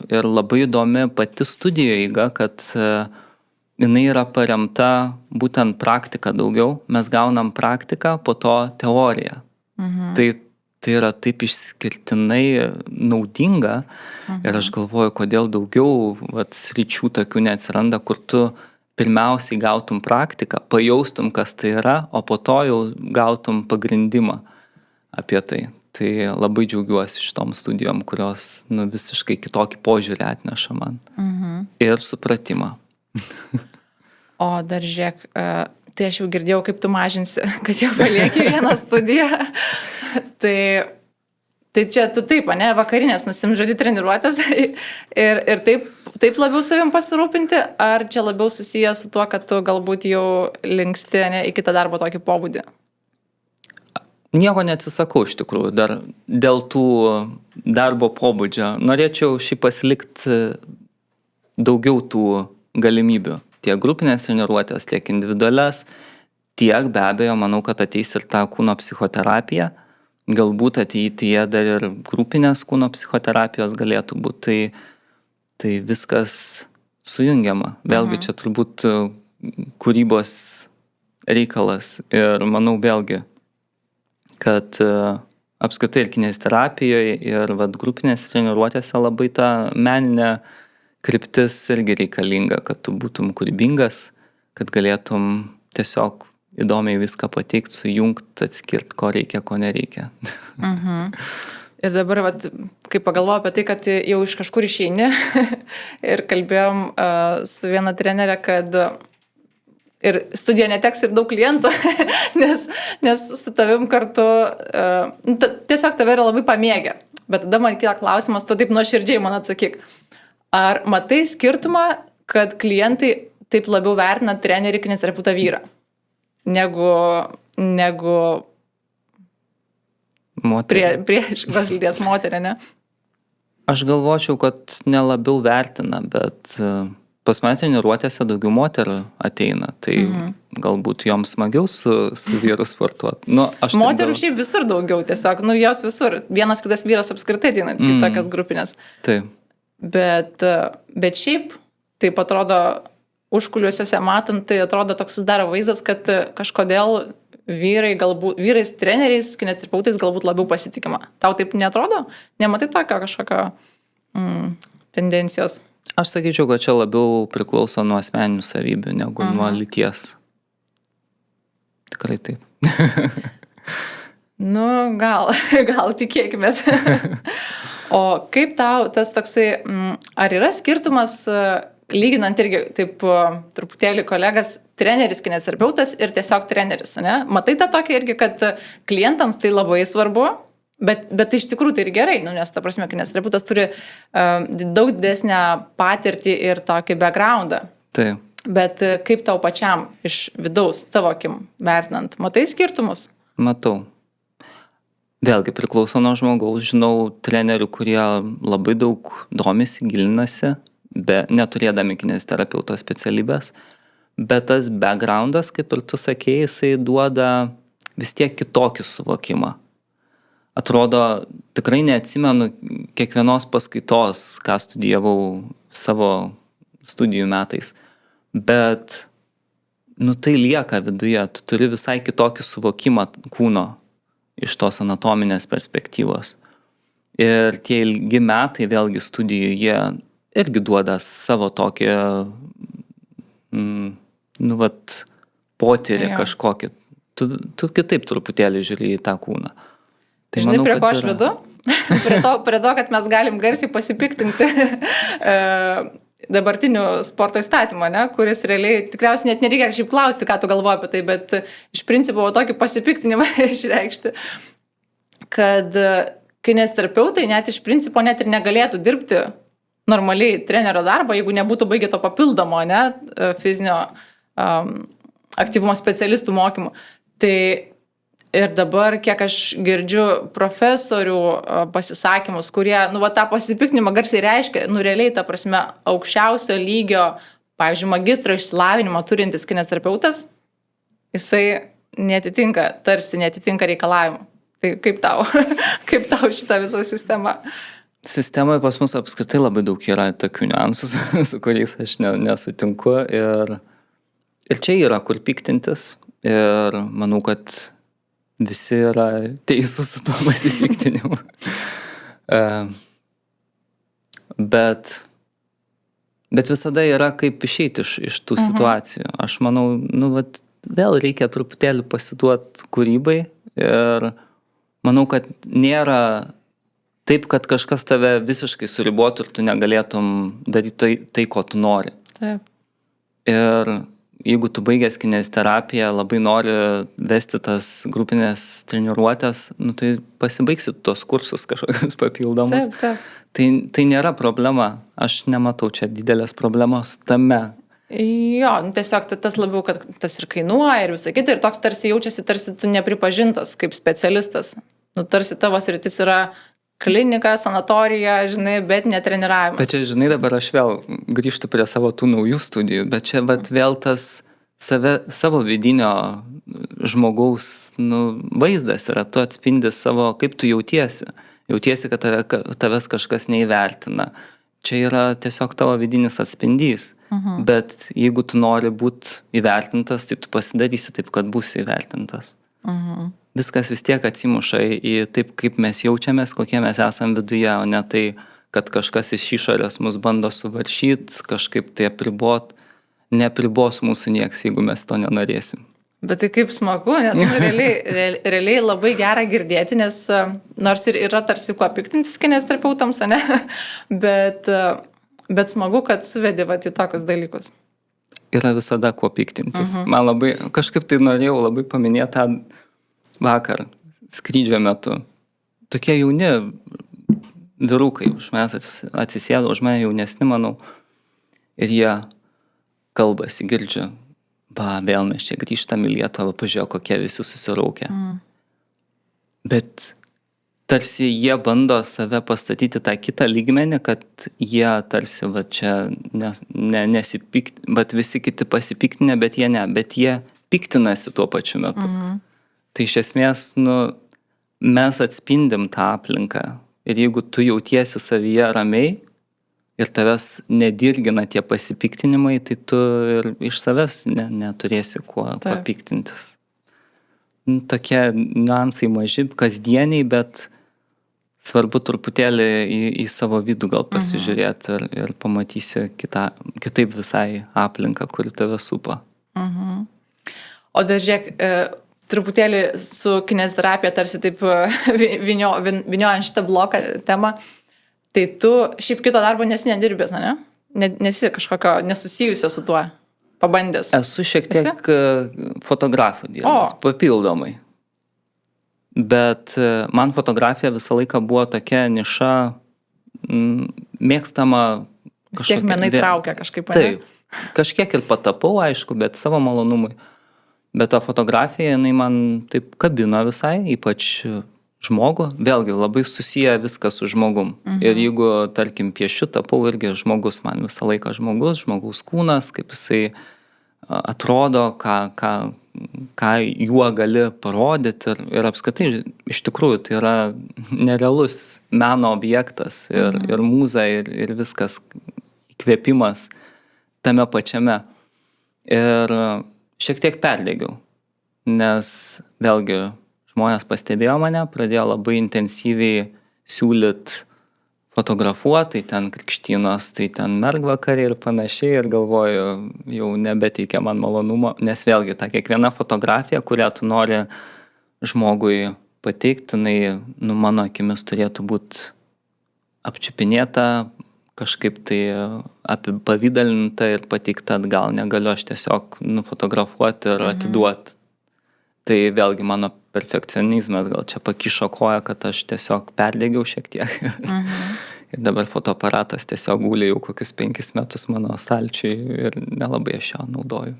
Ir labai įdomi pati studijų eiga, kad jinai yra paremta būtent praktika daugiau. Mes gaunam praktiką, po to teoriją. Tai yra taip išskirtinai naudinga. Ir aš galvoju, kodėl daugiau sričių tokių neatsiranda, kur tu pirmiausiai gautum praktiką, pajaustum, kas tai yra, o po to jau gautum pagrindimą apie tai. Tai labai džiaugiuosi šitom studijom, kurios visiškai kitokį požiūrį atneša man. Ir supratimą. O dar žiūrėk, tai aš jau girdėjau, kaip tu mažinsi, kad jau palieki vieną studiją. Tai čia tu taip, ne, vakarinės nusimžadi treniruotės ir taip labiau savim pasirūpinti, ar čia labiau susijęs su tuo, kad tu galbūt jau linksti, ne, į kitą darbo tokį pobūdį? Nieko neatsisakau iš tikrųjų, dar dėl tų darbo pobūdžio. Norėčiau šį pasilikti daugiau tų galimybių. Tiek grupinės treniruotės, tiek individualias, tiek be abejo, manau, kad ateis ir ta kūno psichoterapija. Galbūt ateityje dar ir grupinės kūno psichoterapijos galėtų būti. Tai viskas sujungiama. Vėlgi čia turbūt kūrybos reikalas. Ir manau vėlgi, kad apskritai ir kineziterapijoje, ir grupinės treniruotėse labai ta meninė kryptis irgi reikalinga, kad tu būtum kūrybingas, kad galėtum tiesiog įdomiai viską pateikti, sujungti, atskirti, ko reikia, ko nereikia. Ir dabar, kai pagalvoju apie tai, kad jau iš kažkur išeini ir kalbėjom su viena trenerė, kad ir studija neteks ir daug klientų, nes su tavim kartu tiesiog tave yra labai pamėgę. Bet tada man kyla klausimas, tu taip nuoširdžiai man atsakyk. Ar matai skirtumą, kad klientai taip labiau vertina trenerį kineziterapeutą vyrą, negu priešingos lyties moterį, ne? Aš galvočiau, kad nelabiau vertina, bet pas mane treniruotėse daugiau moterų ateina, tai galbūt joms smagiau su vyru sportuoti. Moterų šiaip visur daugiau, tiesiog, jos visur. Vienas kitas vyras apskritai ateina į tokias grupinės. Taip. Bet šiaip, taip atrodo, užkuliuosiuose matant, tai atrodo toks susidaro vaizdas, kad kažkodėl vyrais treneriais, kineziterapeutais galbūt labiau pasitikima. Tau taip neatrodo? Nematai tokio kažkokio tendencijos? Aš sakyčiau, kad čia labiau priklauso nuo asmeninių savybių, negu nuo lyties. Tikrai taip. Gal tikėkimės. O kaip tau tas toksai, ar yra skirtumas, lyginant irgi taip truputėlį kolegas, treneris, kineziterapeutas ir tiesiog treneris, ne? Matai tą tokį irgi, kad klientams tai labai svarbu, bet iš tikrųjų tai ir gerai, nes ta prasme, kineziterapeutas turi daug didesnę patirtį ir tokį backgroundą. Taip. Bet kaip tau pačiam iš vidaus, tavo akim vertinant, matai skirtumus? Matau. Vėlgi priklauso nuo žmogaus, žinau trenerių, kurie labai daug domisi, gilinasi, neturėdami kineziterapeuto specialybės, bet tas backgroundas, kaip ir tu sakėjai, jisai duoda vis tiek kitokį suvokimą. Atrodo, tikrai neatsimenu kiekvienos paskaitos, ką studijavau savo studijų metais, bet tai lieka viduje, tu turi visai kitokį suvokimą kūno iš tos anatominės perspektyvos. Ir tie ilgi metai vėlgi studijų, jie irgi duoda savo tokį, potyrį kažkokį. Tu kitaip truputėlį žiūri į tą kūną. Tai žinai, prie ko aš vedu? prie to, kad mes galim garsiai pasipiktinti dabartinių sporto įstatymą, kuris realiai, tikriausiai net nereikia kažkaip klausti, ką tu galvoji apie tai, bet iš principo tokį pasipiktinimą išreikšti, kad kineziterapeutai net iš principo net ir negalėtų dirbti normaliai trenerio darbą, jeigu nebūtų baigę to papildomo, fizinio aktyvumo specialistų mokymų. Tai ir dabar, kiek aš girdžiu profesorių pasisakymus, kurie, tą pasipiktinimą garsiai reiškia, realiai, ta prasme, aukščiausio lygio, pavyzdžiui, magistro išsilavinimo turintis kineziterapeutas, jisai tarsi netitinka reikalavimų. Tai kaip tau šita visa sistema? Sistemoje pas mus apskritai labai daug yra tokių niuansų, su kuriais aš nesutinku. Ir čia yra kur piktintis. Ir manau, kad visi yra teisūs su tuo pasipiktinimu. Bet visada yra kaip išeiti iš tų situacijų. Aš manau, vėl reikia truputėlį pasiduoti kūrybai ir manau, kad nėra taip, kad kažkas tave visiškai suribotų ir tu negalėtum daryti tai, ko tu nori. Taip. Ir jeigu tu baigęs kineziterapiją, labai nori vesti tas grupinės treniruotės, tai pasibaigsi tuos kursus kažkokius papildomus. Taip. Tai nėra problema. Aš nematau čia didelės problemos tame. Jo, tiesiog tas labiau, kad tas ir kainuoja ir visą kitą. Ir toks tarsi jaučiasi, tarsi tu nepripažintas kaip specialistas. Tarsi tavo sritis yra klinika, sanatorija, žinai, bet netreniravimas. Bet čia, žinai, dabar aš vėl grįžtu prie savo tų naujų studijų, bet čia vėl tas savo vidinio žmogaus vaizdas yra, tu atspindi savo, kaip tu jautiesi. Jautiesi, kad tavęs kažkas neįvertina. Čia yra tiesiog tavo vidinis atspindys. Bet jeigu tu nori būti įvertintas, tai tu pasidarysi taip, kad būsi įvertintas. Viskas vis tiek atsimuša į taip, kaip mes jaučiamės, kokie mes esam viduje, o ne tai, kad kažkas iš išorės mus bando suvaržyti, kažkaip tai apribot. Nepribos mūsų nieks, jeigu mes to nenorėsim. Bet tai kaip smagu, nes realiai labai gera girdėti, nes nors ir yra tarsi kuo piktintis kineziterapeutams, ne? Bet smagu, kad suvedi į tokius dalykus. Yra visada kuo piktintis. Man labai, kažkaip tai norėjau labai paminėti tą vakar skrydžio metu. Tokie jauni vyrukai už manęs atsisėdo, už mane jaunesni, manau, ir jie kalbasi, girdžiu, vėl mes čia grįžtam į Lietuvą, pažiūrėjau, kokie visi susiraukia. Bet tarsi jie bando save pastatyti tą kitą lygmenį, kad jie tarsi čia bet visi kiti pasipiktinę, bet jie ne, bet jie piktinasi tuo pačiu metu. Tai iš esmės, mes atspindim tą aplinką ir jeigu tu jautiesi savyje ramiai ir tavęs nedirgina tie pasipiktinimai, tai tu ir iš savęs neturėsi kuo piktintis. Tokie niuansai maži, kasdieniai, bet svarbu truputėlį į savo vidų gal pasižiūrėti ir pamatysi kitaip visai aplinką, kuri tave supa. O dar žiūrėk, truputėlį su kineziterapija tarsi taip vyniojant šitą bloką temą, tai tu šiaip kito darbo nesi nedirbęs, ne? Nesi kažkokio nesusijusio su tuo pabandęs. Esu šiek tiek fotografų dirbęs, papildomai. Bet man fotografija visą laiką buvo tokia niša mėgstama. Vis tiek menai traukia kažkaip. Taip, kažkiek ir patapau, aišku, bet savo malonumui. Bet ta fotografija, jinai man taip kabino visai, ypač žmogų, vėlgi labai susiję viskas su žmogum. Ir jeigu, tarkim, piešiu, tapau irgi žmogus, man visą laiką žmogaus kūnas, kaip jisai atrodo, ką juo gali parodyti ir apskritai, iš tikrųjų, tai yra nerealus meno objektas ir mūza ir viskas, įkvėpimas tame pačiame. Ir šiek tiek perdegiau, nes vėlgi žmonės pastebėjo mane, pradėjo labai intensyviai siūlyt fotografuoti, tai ten krikštynos, tai ten mergvakariai ir panašiai, ir galvoju, jau nebeteikia man malonumo, nes vėlgi ta kiekviena fotografija, kurią tu nori žmogui pateikti, jinai, mano akimis turėtų būti apčiupinėta, kažkaip tai apipavydalinta ir pateikta atgal, negaliu aš tiesiog nufotografuoti ir atiduoti. Tai vėlgi mano perfekcionizmas gal čia pakišo koją, kad aš tiesiog perdegiau šiek tiek. Ir dabar fotoaparatas tiesiog guli jau kokius 5 metus mano stalčiui ir nelabai aš jo naudoju.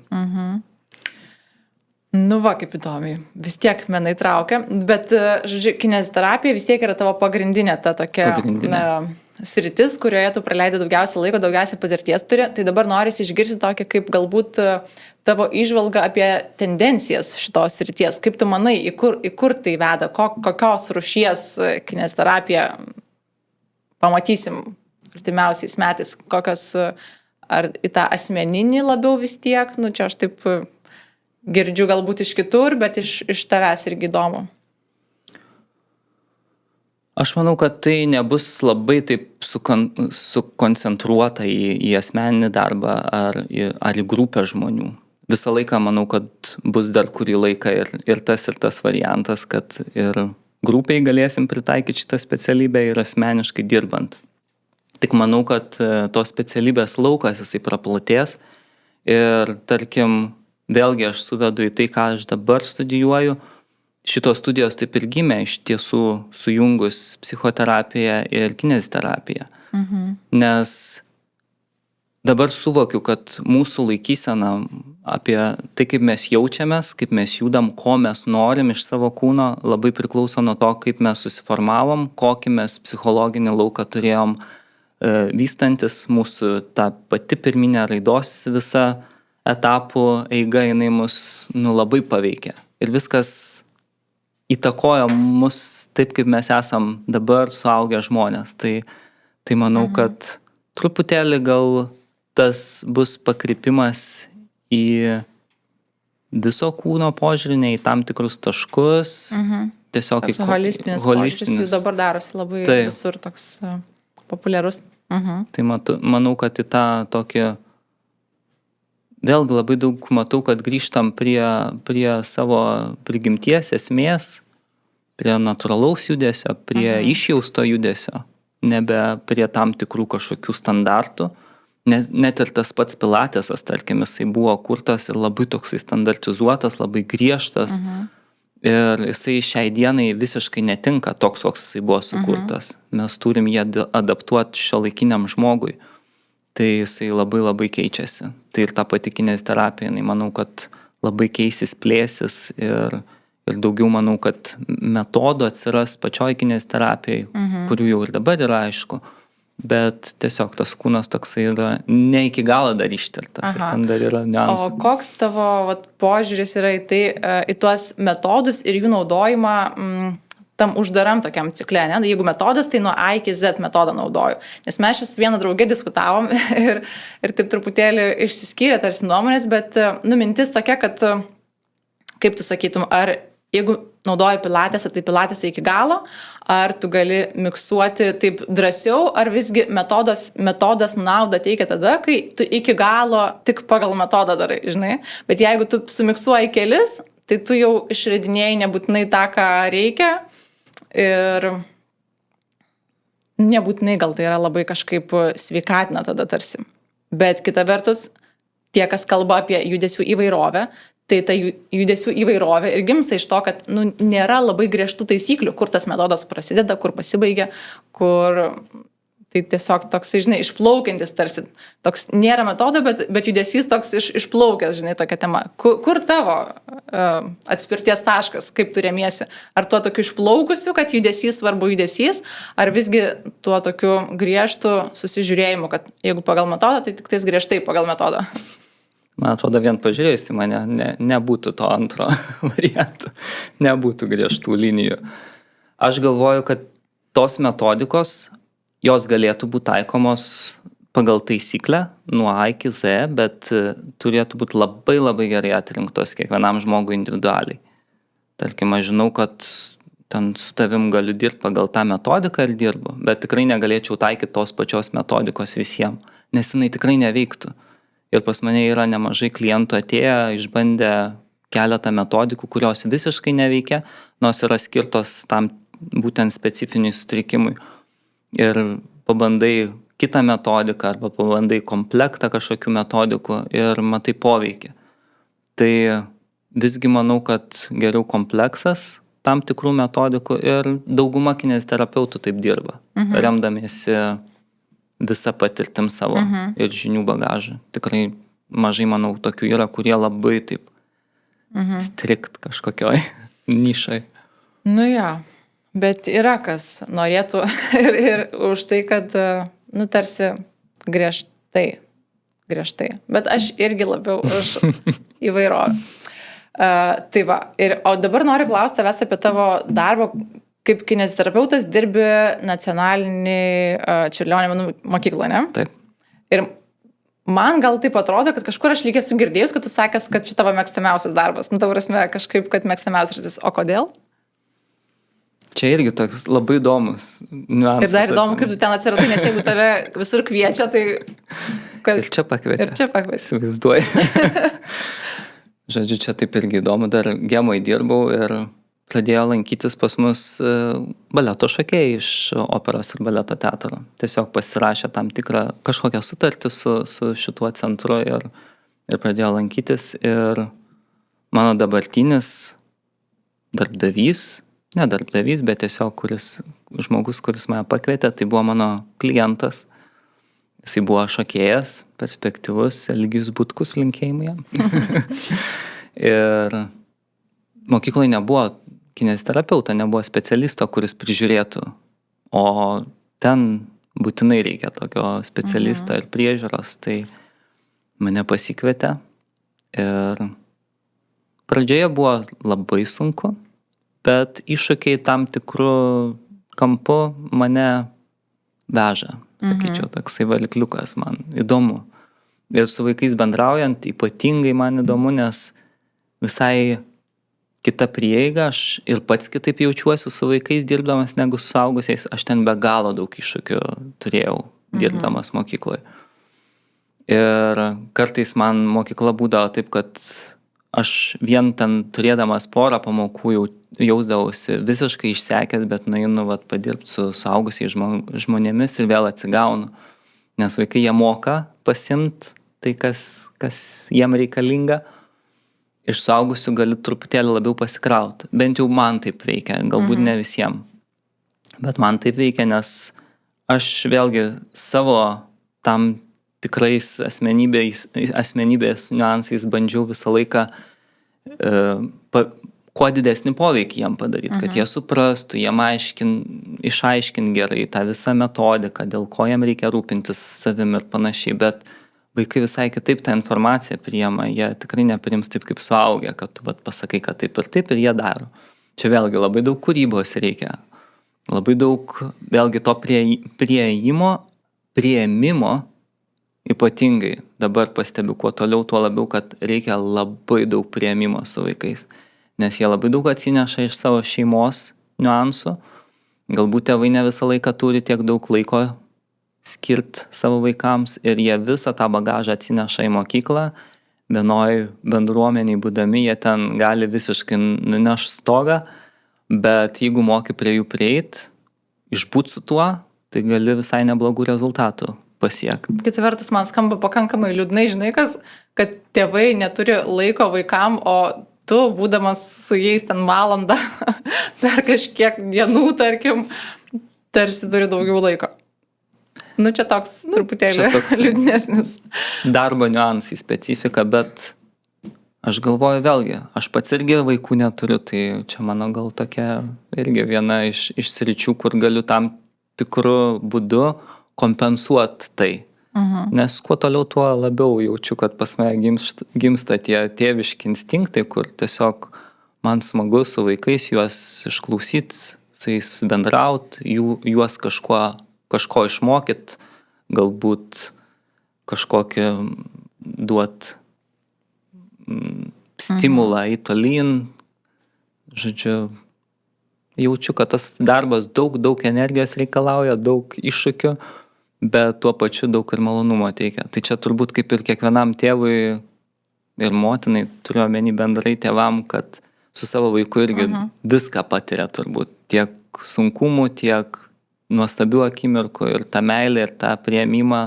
Nu va, kaip įdomiai. Vis tiek menai traukia, bet, žodžiu, kineziterapija vis tiek yra tavo pagrindinė ta tokia sritis, kurioje tu praleidai daugiausia laiko, daugiausia patirties turi. Tai dabar norisi išgirsti tokį kaip galbūt tavo įžvalga apie tendencijas šitos srities. Kaip tu manai, į kur tai veda, kokios rūšies kineziterapija pamatysim artimiausiais metais, kokios, ar į tą asmeninį labiau vis tiek, čia aš taip girdžiu galbūt iš kitur, bet iš tavęs irgi įdomu. Aš manau, kad tai nebus labai taip sukoncentruota į asmeninį darbą ar į grupę žmonių. Visą laiką manau, kad bus dar kurį laiką ir tas variantas, kad ir grupiai galėsim pritaikyti šitą specialybę ir asmeniškai dirbant. Tik manau, kad tos specialybės laukas jisai praplatės ir tarkim, vėlgi aš suvedu į tai, ką aš dabar studijuoju. Šitos studijos taip ir gimė iš tiesų sujungus psichoterapiją ir kineziterapiją. Nes dabar suvokiu, kad mūsų laikysena apie tai, kaip mes jaučiamės, kaip mes judam, ko mes norim iš savo kūno, labai priklauso nuo to, kaip mes susiformavom, kokį mes psichologinį lauką turėjom vystantis, mūsų ta pati pirminė raidos visa etapų eiga, jinai mus labai paveikia. Ir viskas įtakoja mus taip, kaip mes esam dabar suaugę žmonės. Tai manau, kad truputėlį gal tas bus pakrypimas į viso kūno požiūrį, ne į tam tikrus taškus. Tiesiog toks holistinis požiūris, jis dabar darosi labai visur toks populiarus. Tai manau, kad į tą tokį vėlgi labai daug matau, kad grįžtam prie savo prigimties esmės, prie natūralaus judesio, prie išjausto judesio, nebe prie tam tikrų kažkokių standartų. Net ir tas pats pilatesas, tarkim, jisai buvo kurtas ir labai toksai standartizuotas, labai griežtas. Ir jisai šiai dienai visiškai netinka toks, koks jisai buvo sukurtas. Mes turim jį adaptuoti šiuolaikiniam žmogui. Tai jisai labai keičiasi. Tai ir ta pati kineziterapija, manau, kad labai keisis, plėsis ir daugiau manau, kad metodų atsiras pačioj kineziterapijai, kurių jau ir dabar yra aišku, bet tiesiog tas kūnas toksai yra ne iki galo dar ištirtas ir ten dar yra niuansų. O koks tavo požiūris yra į tai, į tuos metodus ir jų naudojimą tam uždaram tokiam cikle, ne? Jeigu metodas, tai nuo A iki Z metodą naudoju. Nes mes šios vieną draugę diskutavom ir taip truputėlį išsiskyrė tarsi nuomonės, bet mintis tokia, kad kaip tu sakytum, ar jeigu naudoji pilatesą, tai pilatesą iki galo, ar tu gali miksuoti taip drąsiau, ar visgi metodas naudą teikia tada, kai tu iki galo tik pagal metodą darai, žinai. Bet jeigu tu sumiksuoji kelis, tai tu jau išradinėjai nebūtinai tą, ką reikia. Ir nebūtinai gal tai yra labai kažkaip sveikatina tada tarsi. Bet kita vertus, tie, kas kalba apie judesių įvairovę, tai ta judesių įvairovė ir gimsta iš to, kad nėra labai griežtų taisyklių, kur tas metodas prasideda, kur pasibaigia, kur Tai tiesiog toks, žinai, išplaukiantis tarsi. Toks nėra metodo, bet judesys toks išplaukęs, žinai, tokia tema. Kur tavo atspirties taškas, kaip tu remiesi? Ar tuo tokiu išplaukusiu, kad judesys svarbu judesys, ar visgi tuo tokiu griežtu susižiūrėjimu, kad jeigu pagal metodą, tai tik tais griežtai pagal metodą? Man atrodo, vien pažiūrėjus į mane, nebūtų to antro varianto, nebūtų griežtų linijų. Aš galvoju, kad tos metodikos, jos galėtų būti taikomos pagal taisyklę nuo A iki Z, bet turėtų būti labai labai gerai atrinktos kiekvienam žmogui individualiai. Tarkim, aš žinau, kad ten su tavim galiu dirbti pagal tą metodiką ir dirbu, bet tikrai negalėčiau taikyti tos pačios metodikos visiems, nes jinai tikrai neveiktų. Ir pas mane yra nemažai klientų atėję, išbandę keletą metodikų, kurios visiškai neveikia, nors yra skirtos tam būtent specifiniui sutrikimui. Ir pabandai kitą metodiką arba pabandai komplektą kažkokių metodikų ir matai poveikį. Tai visgi manau, kad geriau kompleksas tam tikrų metodikų ir dauguma kineziterapeutų taip dirba, remdamiesi visą patirtim savo ir žinių bagažą. Tikrai mažai, manau, tokių yra, kurie labai taip strikt kažkokioj nišai. Nu jo. Bet yra kas norėtų ir už tai, kad, tarsi griežtai. Bet aš irgi labiau už įvairovę. Tai va, o dabar noriu klausti tavęs apie tavo darbą, kaip kineziterapeutas dirbi nacionalinį Čiurlionio menų mokyklą, ne? Taip. Ir man gal taip atrodo, kad kažkur aš lygiai esu girdėjus, kad tu sakęs, kad šitavo mėgstamiausias darbas. Ta prasme, kažkaip, kad mėgstamiausias rytis. O kodėl? Čia irgi toks labai įdomus niuansas. Ir dar įdomu, kaip tu ten atsiradai, nes jeigu tave visur kviečia, tai... Kas... Ir čia pakvietė. Įsivaizduoju. Žodžiu, čia taip irgi įdomu. Dar Gemoj dirbau ir pradėjo lankytis pas mus baleto šokėjai iš operos ir baleto teatro. Tiesiog pasirašė tam tikrą kažkokią sutartį su šituo centru ir pradėjo lankytis. Ir mano dabartinis darbdavys, ne darbdavys, bet tiesiog žmogus, kuris mane pakvietė, tai buvo mano klientas. Jisai buvo šokėjas, perspektyvus, Eligijus Butkus, linkėjimai jam. Ir mokykloje nebuvo kineziterapeuto, nebuvo specialisto, kuris prižiūrėtų. O ten būtinai reikia tokio specialisto ir priežiūros. Tai mane pasikvietė. Ir pradžioje buvo labai sunku, bet iššūkiai tam tikrų kampų mane veža. Sakyčiau, toksai varikliukas man įdomu. Ir su vaikais bendraujant ypatingai man įdomu, nes visai kita prieiga, aš ir pats kitaip jaučiuosi su vaikais dirbdamas negu su suaugusiais. Aš ten be galo daug iššūkių turėjau dirbdamas mokykloje. Ir kartais man mokykla būdavo taip, kad aš vien ten turėdamas porą pamokų jausdavausi visiškai išsekęs, bet nueinu padirbti su suaugusiais žmonėmis ir vėl atsigaunu. Nes vaikai jie moka pasimt tai, kas jiem reikalinga. Iš suaugusių gali truputėlį labiau pasikrauti. Bent jau man taip veikia, galbūt ne visiems. Bet man taip veikia, nes aš vėlgi savo tam tikrais asmenybės niuansais bandžiau visą laiką kuo didesnį poveikį jiem padaryti, kad jie suprastų, jiem išaiškint gerai tą visą metodiką, dėl ko jiem reikia rūpintis savim ir panašiai, bet vaikai visai kitaip tą informaciją priima, jie tikrai nepriims taip kaip suaugę, kad tu pasakai, kad taip ir jie daro. Čia vėlgi labai daug kūrybos reikia, labai daug vėlgi to priėmimo, ypatingai dabar pastebiu, kuo toliau, tuo labiau, kad reikia labai daug priėmimo su vaikais, nes jie labai daug atsineša iš savo šeimos niuansų, galbūt tėvai ne visą laiką turi tiek daug laiko skirt savo vaikams ir jie visą tą bagažą atsineša į mokyklą, vienoj bendruomeniai būdami, jie ten gali visiškai nunešti stogą, bet jeigu moki prie jų prieit, išbūt su tuo, tai gali visai neblogų rezultatų pasiekti. Kita vertus, man skamba pakankamai liūdnai, žinai, kad tėvai neturi laiko vaikam, o tu, būdamas su jais ten valandą per kažkiek dienų, tarkim, tarsi turi daugiau laiko. Nu, čia toks truputėlį čia toks liūdnesnis. darbo niuansai, specifika, bet aš galvoju vėlgi, aš pats irgi vaikų neturiu, tai čia mano gal tokia irgi viena iš sričių, kur galiu tam tikrų būdu kompensuoti tai. Nes kuo toliau, tuo labiau jaučiu, kad pas mane gimsta tie tėviški instinktai, kur tiesiog man smagu su vaikais juos išklausyti, su jais bendraut, juos kažko išmokyt, galbūt kažkokį duot stimulą į tolyn. Žodžiu, jaučiu, kad tas darbas daug energijos reikalauja, daug iššūkių, bet tuo pačiu daug ir malonumo teikia. Tai čia turbūt kaip ir kiekvienam tėvui ir motinai, turiu omeny bendrai tėvam, kad su savo vaiku irgi viską patiria turbūt. Tiek sunkumų, tiek nuostabių akimirkų ir tą meilę, ir tą priėmimą,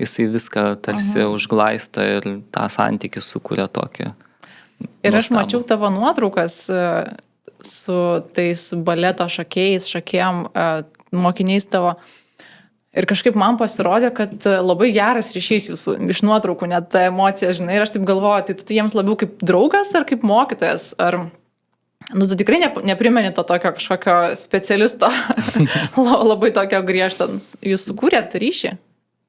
jisai viską tarsi užglaista ir tą santykį sukuria tokį. Ir aš mačiau tavo nuotraukas su tais baleto šokėjom, mokiniais tavo. Ir kažkaip man pasirodė, kad labai geras ryšys jūsų iš nuotraukų, net ta emocija, žinai, ir aš taip galvoju, tai tu jiems labiau kaip draugas ar kaip mokytojas, ar... Nu, tu tikrai neprimeni to tokio kažkokio specialisto, labai tokio griežto. Jūs sukūrėt ryšį?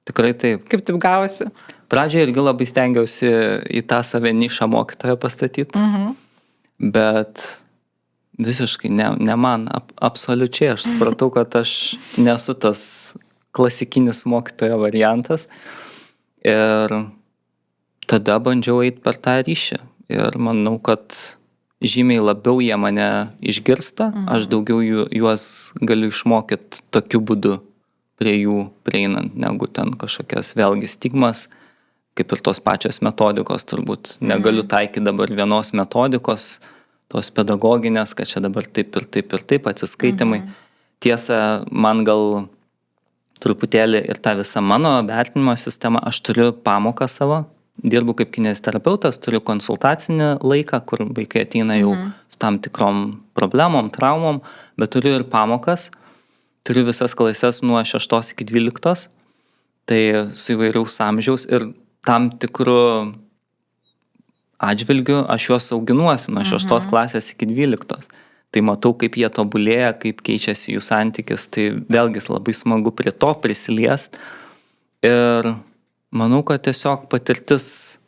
Tikrai taip. Kaip taip gavosi? Pradžioje irgi labai stengiausi į tą save nišą mokytoją pastatyti, bet visiškai ne man, absoliučiai aš supratau, kad aš nesu tas klasikinis mokytojo variantas ir tada bandžiau eiti per tą ryšį ir manau, kad žymiai labiau jie mane išgirsta, aš daugiau juos galiu išmokyti tokiu būdu prie jų prieinant, negu ten kažkokias vėlgi stigmas, kaip ir tos pačios metodikos turbūt. Negaliu taikyti dabar vienos metodikos, tos pedagoginės, kad čia dabar taip ir taip atsiskaitimai. Tiesa, man gal truputėlį ir ta visa mano vertinimo sistema, aš turiu pamoką savo, dirbu kaip kineziterapeutas, turiu konsultacinį laiką, kur vaikai ateina jau su tam tikrom problemom, traumom, bet turiu ir pamokas, turiu visas klases nuo 6 iki 12, tai su įvairiaus amžiaus ir tam tikrų atžvilgių aš juos auginuosi nuo 6 klasės iki 12. Tai matau, kaip jie tobulėja, kaip keičiasi jų santykis, tai vėlgi labai smagu prie to prisiliest ir manau, kad tiesiog patirtis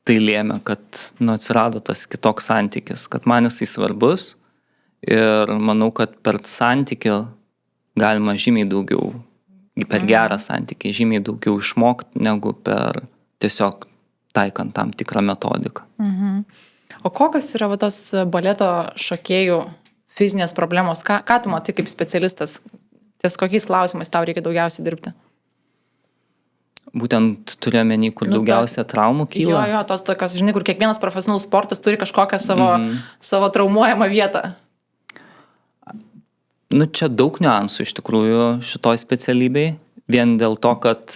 tai lėmė, kad atsirado tas kitoks santykis, kad man jisai svarbus ir manau, kad per santykį galima žymiai daugiau, per gerą santykį, žymiai daugiau išmokti, negu per tiesiog taikant tam tikrą metodiką. O kokios yra tos baleto šokėjų fizinės problemos? Ką tu matai kaip specialistas? Ties kokiais klausimais tau reikia daugiausiai dirbti? Būtent turiu omeny, kur daugiausia traumų kyla. Jo, tos tokios, žinai, kur kiekvienas profesionalus sportas turi kažkokią savo traumuojamą vietą. Nu, čia daug niuansų iš tikrųjų šitoj specialybei. Vien dėl to, kad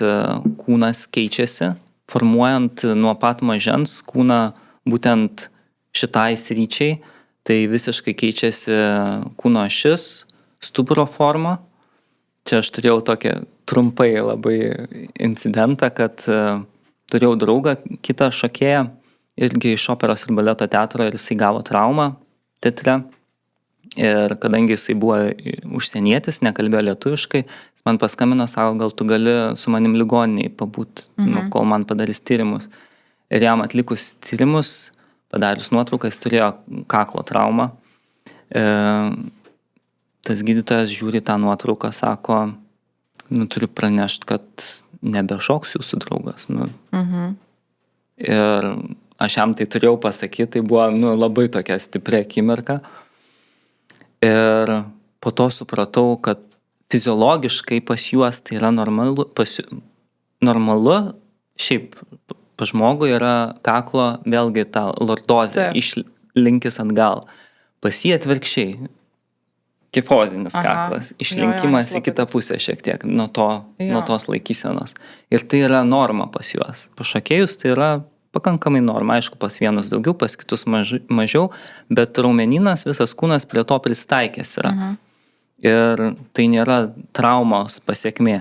kūnas keičiasi, formuojant nuo pat mažens kūną būtent šitai sryčiai, tai visiškai keičiasi kūno ašis, stuburo forma. Čia aš turėjau tokį trumpai labai incidentą, kad turėjau draugą, kitą šokėją, irgi iš operos ir baleto teatro, ir jisai gavo traumą teatre. Ir kadangi jisai buvo užsienietis, nekalbėjo lietuviškai, jis man paskambino, sako, gal tu gali su manim ligoniniai pabūt, kol man padarys tyrimus. Ir jam atlikus tyrimus, padarius nuotraukas, turėjo kaklo traumą. Tas gydytojas žiūri tą nuotrauką, sako, turiu pranešti, kad nebešoks jūsų draugas. Ir aš jam tai turėjau pasakyti, tai buvo labai tokia stipri akimirka. Ir po to supratau, kad fiziologiškai pas juos tai yra normalu, šiaip pas žmogų yra kaklo vėlgi ta lordozė, išlinkis atgal. Pas jį atvirkščiai, kifozinis kaklas, išlinkimas į kitą pusę šiek tiek nuo tos laikysenos. Ir tai yra norma pas juos. Pas šokėjus tai yra pakankamai norma, aišku, pas vienus daugiau, pas kitus mažiau, bet raumeninas, visas kūnas prie to pristaikęs yra. Ir tai nėra traumos pasiekmė.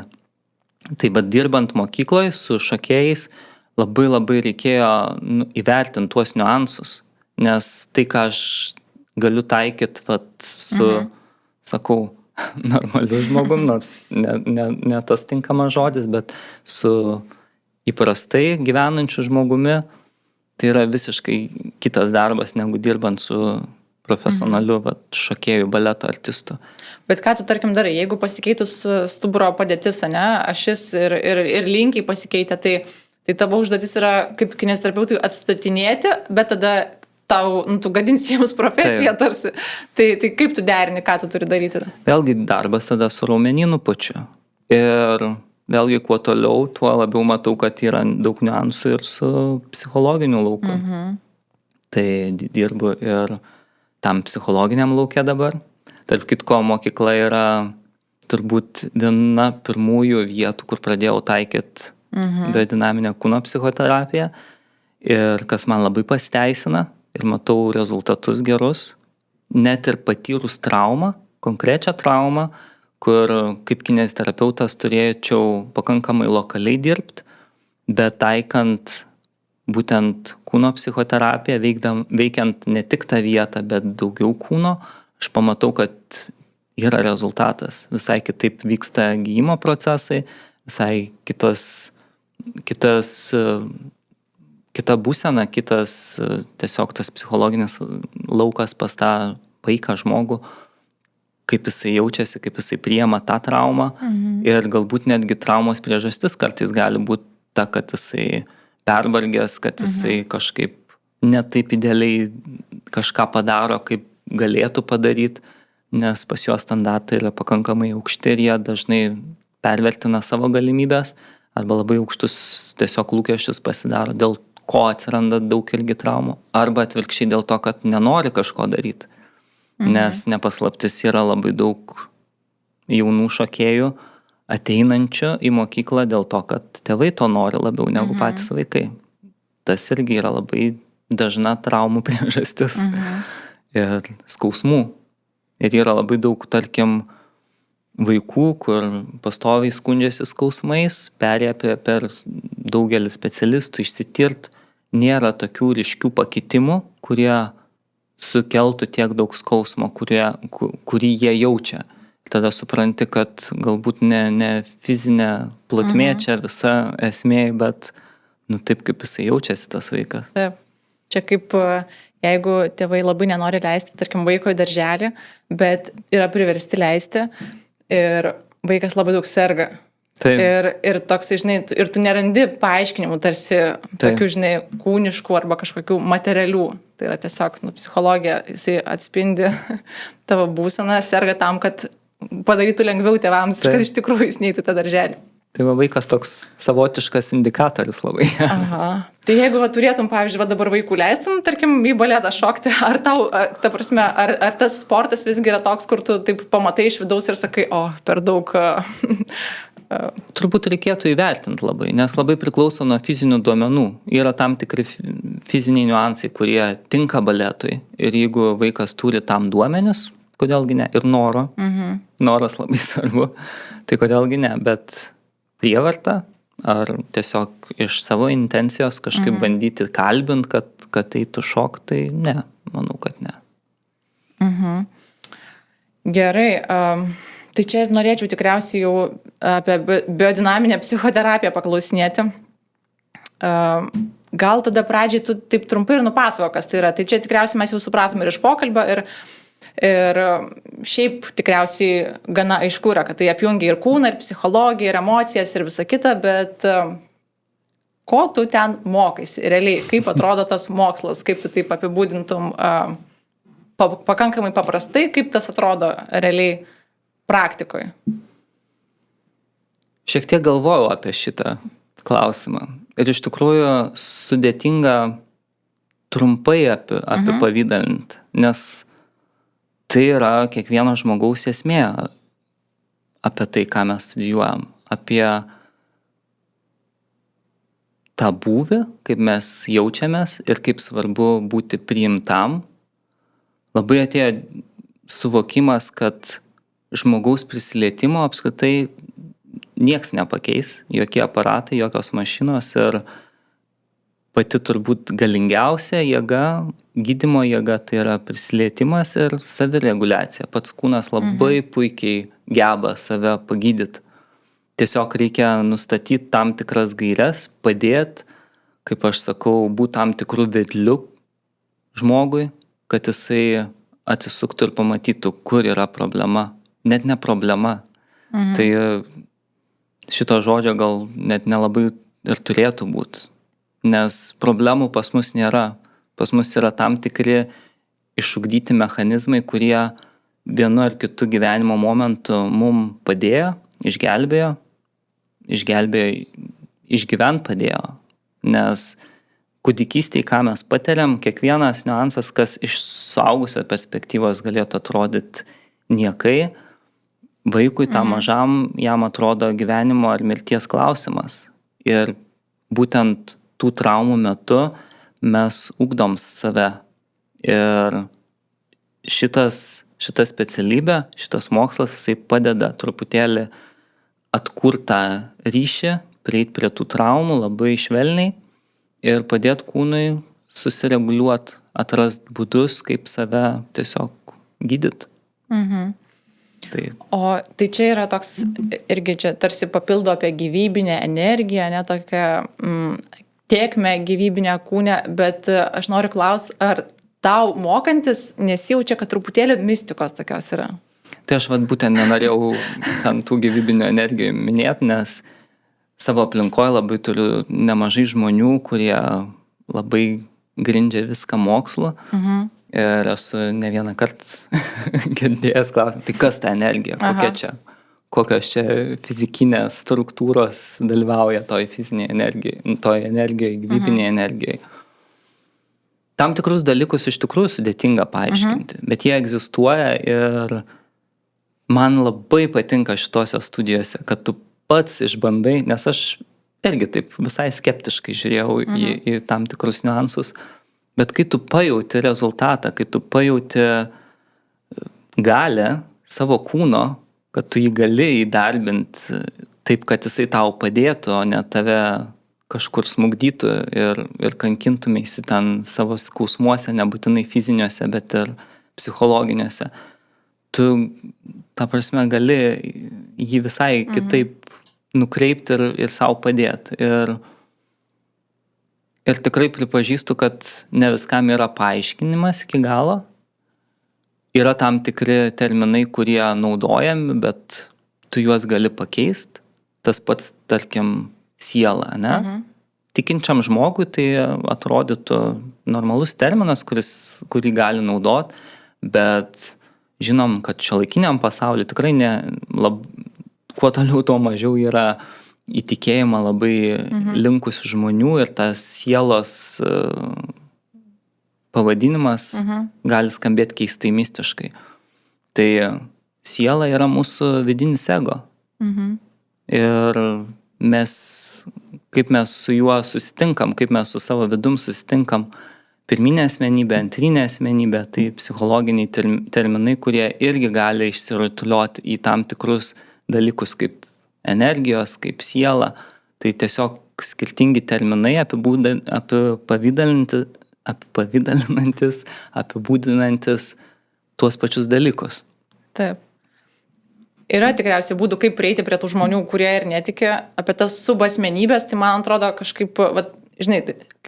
Tai bet dirbant mokykloje su šokėjais labai reikėjo įvertinti tuos niuansus, nes tai, ką aš galiu taikyti su, sakau, normaliu žmogum, nors ne tas tinkamas žodis, bet su įprastai gyvenančiu žmogumi, tai yra visiškai kitas darbas, negu dirbant su profesionaliu šokėjų, baleto artistu. Bet ką tu, tarkim, darai, jeigu pasikeitus stuburo padėtis, ane, ašis ir linkiai pasikeitė, tai tavo užduotis yra kaip kineziterapeutui atstatinėti, bet tada tau, tu gadinsi jiems profesiją tarsi. Tai kaip tu derini, ką tu turi daryti? Vėlgi darbas tada su raumenynų pučiu. Ir vėlgi kuo toliau, tuo labiau matau, kad yra daug niuansų ir su psichologiniu lauku. Tai dirbu ir tam psichologiniam lauke dabar. Tarp kitko, mokykla yra turbūt viena pirmųjų vietų, kur pradėjau taikyti biodinaminę kūno psichoterapiją. Ir kas man labai pasiteisina ir matau rezultatus gerus, net ir patyrus traumą, konkrečią traumą, kur kaip kineziterapeutas turėčiau pakankamai lokaliai dirbti, bet taikant būtent kūno psichoterapiją, veikiant ne tik tą vietą, bet daugiau kūno, aš pamatau, kad yra rezultatas. Visai kitaip vyksta gydymo procesai, visai kita būsena, kitas tiesiog tas psichologinis laukas pas tą vaiką žmogų, kaip jisai jaučiasi, kaip jisai priima tą traumą. Ir galbūt netgi traumos priežastis kartais gali būti ta, kad jisai pervargęs, kad jisai kažkaip netaip idealiai kažką padaro, kaip galėtų padaryti, nes pas juos standartai yra pakankamai aukšti ir jie dažnai pervertina savo galimybės arba labai aukštus tiesiog lūkesčius pasidaro, dėl ko atsiranda daug irgi traumų, arba atvirkščiai dėl to, kad nenori kažko daryti, nes nepaslaptis yra labai daug jaunų šokėjų ateinančių į mokyklą dėl to, kad tėvai to nori labiau negu patys vaikai. Tas irgi yra labai dažna traumų priežastis ir skausmų. Ir yra labai daug, tarkim, vaikų, kur pastoviai skundžiasi skausmais, perėję per daugelį specialistų išsitirt, nėra tokių ryškių pakitimų, kurie sukeltų tiek daug skausmo, kurį jie jaučia. Tada supranti, kad galbūt ne fizinė plotmė čia visa esmė, bet taip, kaip jisai jaučiasi tas vaikas. Taip. Čia kaip jeigu tėvai labai nenori leisti, tarkim, vaiko į darželį, bet yra priversti leisti ir vaikas labai daug serga. Ir toks, žinai, ir tu nerandi paaiškinimų tarsi tokių, žinai, kūniškų arba kažkokių materialių. Tai yra tiesiog, psichologija, jisai atspindi tavo būseną, serga tam, kad padarytų lengviau tėvams, kad iš tikrųjų jis neįtų tą darželį. Tai vaikas toks savotiškas indikatorius labai. Aha. Tai jeigu turėtum, pavyzdžiui, dabar vaikų leistum, tarkim, į baletą šokti, ar tau, ta prasme, ar tas sportas visgi yra toks, kur tu taip pamatai iš vidaus ir sakai, per daug... Turbūt reikėtų įvertinti labai, nes labai priklauso nuo fizinių duomenų. Yra tam tikri fiziniai niuansai, kurie tinka baletui. Ir jeigu vaikas turi tam duomenis, kodėlgi ne, ir noro. Noras labai svarbu, tai kodėlgi ne, bet prievarta ar tiesiog iš savo intencijos kažkaip bandyti kalbint, kad eitų šok, tai ne, manau, kad ne. Gerai, tai čia norėčiau tikriausiai jau apie biodinaminę psichoterapiją paklausinėti. Gal tada pradžiai tu taip trumpai ir nupasako, kas tai yra. Tai čia tikriausiai mes jau supratom ir iš pokalbio, ir šiaip tikriausiai gana aišku yra, kad tai apjungia ir kūną, ir psichologiją, ir emocijas, ir visą kitą, bet ko tu ten mokaisi realiai, kaip atrodo tas mokslas, kaip tu taip apibūdintum pakankamai paprastai, kaip tas atrodo realiai praktikoje? Šiek tiek galvojau apie šitą klausimą. Ir iš tikrųjų sudėtinga trumpai apipavydalinti, nes tai yra kiekvieno žmogaus esmė apie tai, ką mes studijuojam, apie tą būvį, kaip mes jaučiamės ir kaip svarbu būti priimtam. Labai atėjo suvokimas, kad žmogaus prisilietimo apskritai nieks nepakeis, jokie aparatai, jokios mašinos ir pati turbūt galingiausia jėga, gydymo jėga tai yra prisilietimas ir savireguliacija. Pats kūnas labai puikiai geba save pagydyti. Tiesiog reikia nustatyti tam tikras gairias, padėti, kaip aš sakau, būti tam tikrų vedlių žmogui, kad jisai atsisuktų ir pamatytų, kur yra problema. Net ne problema. Tai šito žodžio gal net nelabai ir turėtų būti. Nes problemų pas mus nėra. Pas mus yra tam tikri išugdyti mechanizmai, kurie vienu ar kitu gyvenimo momentu mum padėjo, išgyvent padėjo. Nes kūdikystėje, ką mes patiriam, kiekvienas niuansas, kas iš suaugusio perspektyvos galėtų atrodyti niekai, vaikui tam mažam jam atrodo gyvenimo ar mirties klausimas. Ir būtent tų traumų metu mes ugdom save. Ir šita specialybė, šitas mokslas, jisai padeda truputėlį atkurt tą ryšį, prieit prie tų traumų labai švelniai ir padėti kūnui susireguliuoti, atrast būdus, kaip save tiesiog gydyt. O tai čia yra toks, irgi čia tarsi papildo apie gyvybinę energiją, ne tokią tėkmę gyvybinę kūnę, bet aš noriu klausti, ar tau mokantis nesijaučia, kad truputėlį mistikos tokios yra? Tai aš būtent nenorėjau ten tų gyvybinių energijų minėti, nes savo aplinkoje labai turiu nemažai žmonių, kurie labai grindžia viską mokslu. Ir esu ne vieną kartą girdėjęs klausimą, tai kas ta energija, kokios čia fizikinės struktūros dalyvauja toj fizinėje energijoje, toj energijoje, gyvybinėje energijoje. Tam tikrus dalykus iš tikrųjų sudėtinga paaiškinti, bet jie egzistuoja ir man labai patinka šitose studijose, kad tu pats išbandai, nes aš irgi taip visai skeptiškai žiūrėjau į tam tikrus niuansus, bet kai tu pajauti rezultatą, kai tu pajauti galę savo kūno, kad tu jį gali įdarbinti taip, kad jisai tau padėtų, o ne tave kažkur smugdytų ir kankintumėsi ten savo skausmuose, nebūtinai fiziniuose, bet ir psichologiniuose. Tu, ta prasme, gali jį visai kitaip nukreipti ir savo padėti. Ir tikrai pripažįstu, kad ne viskam yra paaiškinimas iki galo. Yra tam tikri terminai, kurie naudojami, bet tu juos gali pakeisti. Tas pats, tarkim, siela, ne? Tikinčiam žmogui tai atrodytų normalus terminas, kurį gali naudoti, bet žinom, kad šiuolaikiniam pasauliu tikrai kuo toliau, tuo mažiau yra įtikėjimą labai linkusių žmonių ir tas sielos pavadinimas gali skambėti keistai mistiškai. Tai siela yra mūsų vidinis ego. Ir kaip mes su juo susitinkam, kaip mes su savo vidum susitinkam, pirminė asmenybė, antrinė asmenybė, tai psichologiniai terminai, kurie irgi gali išsirutuliuoti į tam tikrus dalykus kaip energijos, kaip siela. Tai tiesiog skirtingi terminai apibūdinantis tuos pačius dalykus. Taip. Yra tikriausiai būdų, kaip prieiti prie tų žmonių, kurie ir netikė apie tas subasmenybės, tai man atrodo kažkaip, žinai,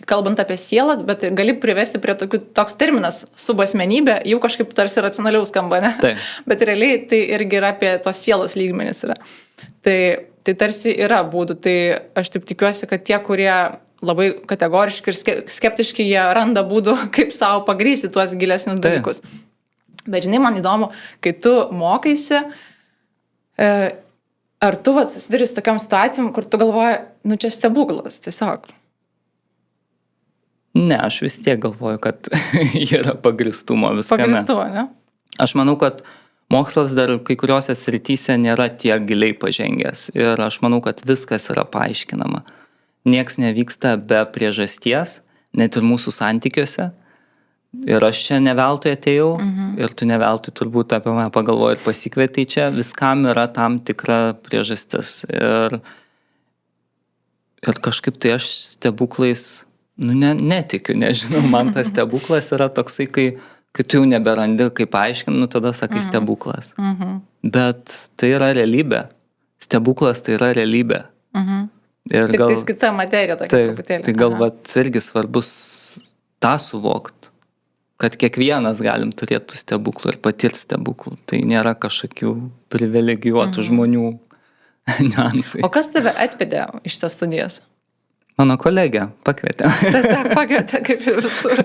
kalbant apie sielą, bet gali privesti prie toks terminas subasmenybė, jau kažkaip tarsi racionaliau skamba, ne? Taip. Bet realiai tai irgi yra apie tos sielos lygmenis yra. Tai tarsi yra būdų, tai aš taip tikiuosi, kad tie, kurie labai kategoriški ir skeptiški, jie randa būdų, kaip savo pagrysti tuos gilesnius dalykus. Bet žinai, man įdomu, kai tu mokaisi, ar tu susiduri su tokiam situacijom, kur tu galvoji, čia stebuklas tiesiog? Ne, aš vis tiek galvoju, kad yra pagristumo viskame. Pagristumo, ne? Aš manau, kad mokslas dar kai kuriuose srityse nėra tiek giliai pažengęs ir aš manau, kad viskas yra Ir aš čia neveltui atėjau, ir tu neveltui turbūt apie mane pagalvoji ir pasikvietai čia, viskam yra tam tikra priežastis. Ir kažkaip tai aš stebuklais, netikiu, nežinau, man tas stebuklas yra toksai, kai tu jau neberandi, kaip paaiškinu, tada sakai stebuklas. Bet tai yra realybė. Stebuklas tai yra realybė. Ir Tik tais kita materija tokia truputėlį. Tai gal irgi svarbus tą suvokt, kad kiekvienas galim turėti stebuklų ir patirti stebuklų. Tai nėra kažkokių privilegijuotų žmonių niuansai. O kas tave atvedė iš tas studijas? Mano kolegė pakvietė. Tiesiog pakvietė, kaip ir visur.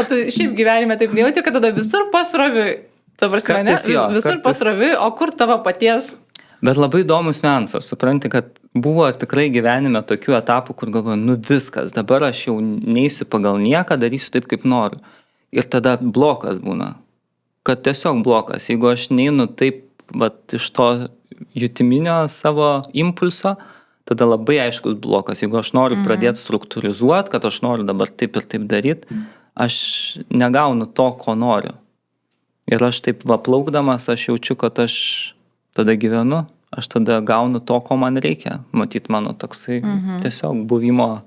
O tu šiaip gyvenime taip nejauti, kad tada visur pasrovi, ta prasme, ne? Visur pasrovi, o kur tavo paties? Bet labai įdomus niuansas, supranti, kad buvo tikrai gyvenime tokių etapų, kur galvoju, viskas, dabar aš jau neisiu pagal nieką, darysiu taip, kaip noriu. Ir tada blokas būna, kad tiesiog blokas. Jeigu aš neinu taip, iš to jutiminio savo impulso, tada labai aiškus blokas. Jeigu aš noriu pradėti struktūrizuoti, kad aš noriu dabar taip ir taip daryti, aš negaunu to, ko noriu. Ir aš taip plaukdamas, aš jaučiu, kad aš tada gyvenu, aš tada gaunu to, ko man reikia. Matyt, mano toksai tiesiog buvimo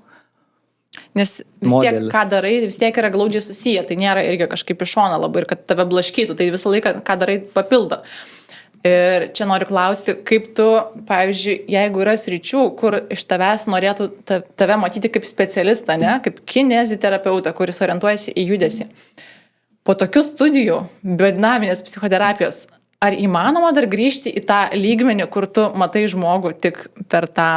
Nes vis tiek, ką darai, vis tiek yra glaudžiai susiję, tai nėra irgi kažkaip iš šono labai ir kad tave blaškytų, tai visą laiką, ką darai, papildo. Ir čia noriu klausti, kaip tu, pavyzdžiui, jeigu yra sričių, kur iš tavęs norėtų tave matyti kaip specialistą, ne? Kaip kineziterapeutą, kuris orientuojasi į judesį. Po tokių studijų, biodinaminės psichoterapijos, ar įmanoma dar grįžti į tą lygmenį, kur tu matai žmogų tik per tą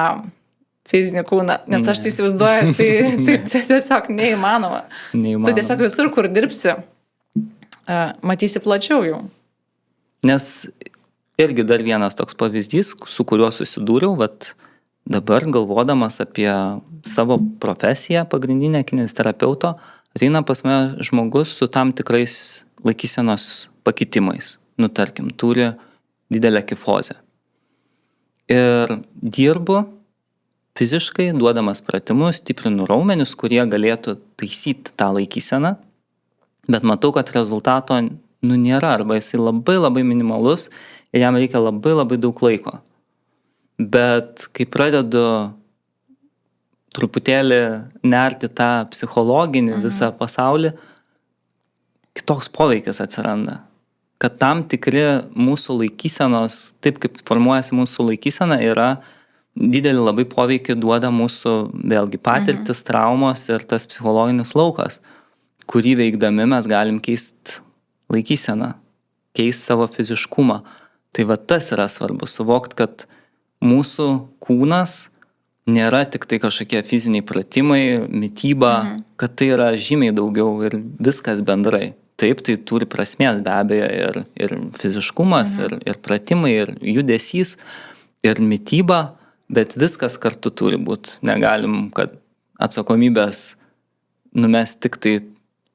fizinį kūną? Nes aš tai įsivaizduoju, tai tiesiog neįmanoma. Tu tiesiog visur, kur dirbsi, matysi plačiau jau. Nes irgi dar vienas toks pavyzdys, su kuriuo susidūriau, dabar galvodamas apie savo profesiją pagrindinę kineziterapeuto, ateina pas mane žmogus su tam tikrais laikysenos pakitimais. Tarkim, turi didelę kifozę. Ir dirbu fiziškai, duodamas pratimus, stiprinu raumenis, kurie galėtų taisyti tą laikyseną, bet matau, kad rezultato nėra, arba jisai labai labai minimalus ir jam reikia labai labai daug laiko. Bet kai pradedu truputėlį nerti tą psichologinį visą pasaulį, kitoks poveikis atsiranda. Kad tam tikri mūsų laikysenos, taip kaip formuojasi mūsų laikysena, yra didelį labai poveikį duoda mūsų, vėlgi, patirtis, traumos ir tas psichologinis laukas, kurį veikdami mes galim keisti laikyseną, keisti savo fiziškumą. Tai tas yra svarbu, suvokti, kad mūsų kūnas nėra tik tai kažkokie fiziniai pratimai, mityba, kad tai yra žymiai daugiau ir viskas bendrai. Taip, tai turi prasmės be abejo ir fiziškumas, ir pratimai, ir judesys, ir mityba, bet viskas kartu turi būti. Negalim, kad atsakomybės numest tik tai,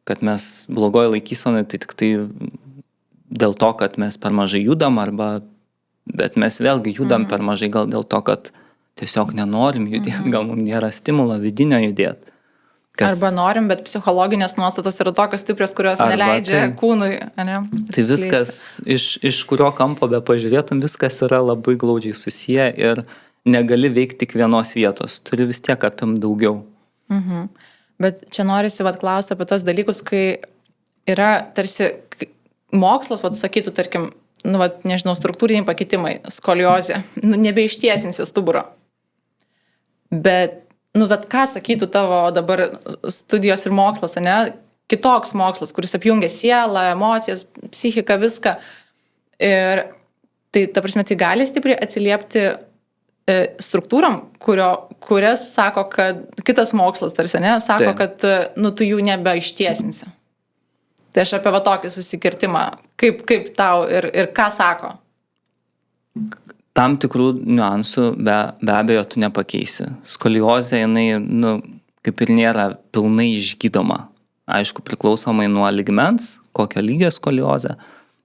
kad mes blogoje laikysenai, tai tik tai dėl to, kad mes per mažai judam, bet mes vėlgi judam per mažai gal dėl to, kad tiesiog nenorim judėti, gal mums nėra stimulo vidinio judėti. Arba norim, bet psichologinės nuostatos yra tokios stiprios, kurios neleidžia kūnui. Ne? Tai viskas, iš kurio kampo be pažiūrėtum, viskas yra labai glaudžiai susiję ir negali veikti tik vienos vietos. Turi vis tiek apim daugiau. Bet čia norisi klausti apie tas dalykus, kai yra tarsi mokslas, sakytų, tarkim, nežinau, struktūriniai pakitimai, skoliozė, nebeištiesinsi stuburo. Bet ką sakytų tavo dabar studijos ir mokslas, ne? Kitoks mokslas, kuris apjungia sielą, emocijas, psichiką, viską. Ir tai, ta prasme, tai gali stipriai atsiliepti struktūram, kurias sako, kad kitas mokslas, tarsi, ne? Sako, kad tu jų nebeištiesinsi. Tai aš apie tokį susikirtimą. Kaip tau ir ką sako? Tam tikrų niuansų be abejo tu nepakeisi. Skoliozė, jinai, kaip ir nėra pilnai išgydoma. Aišku, priklausomai nuo ligmens, kokio lygio skoliozė.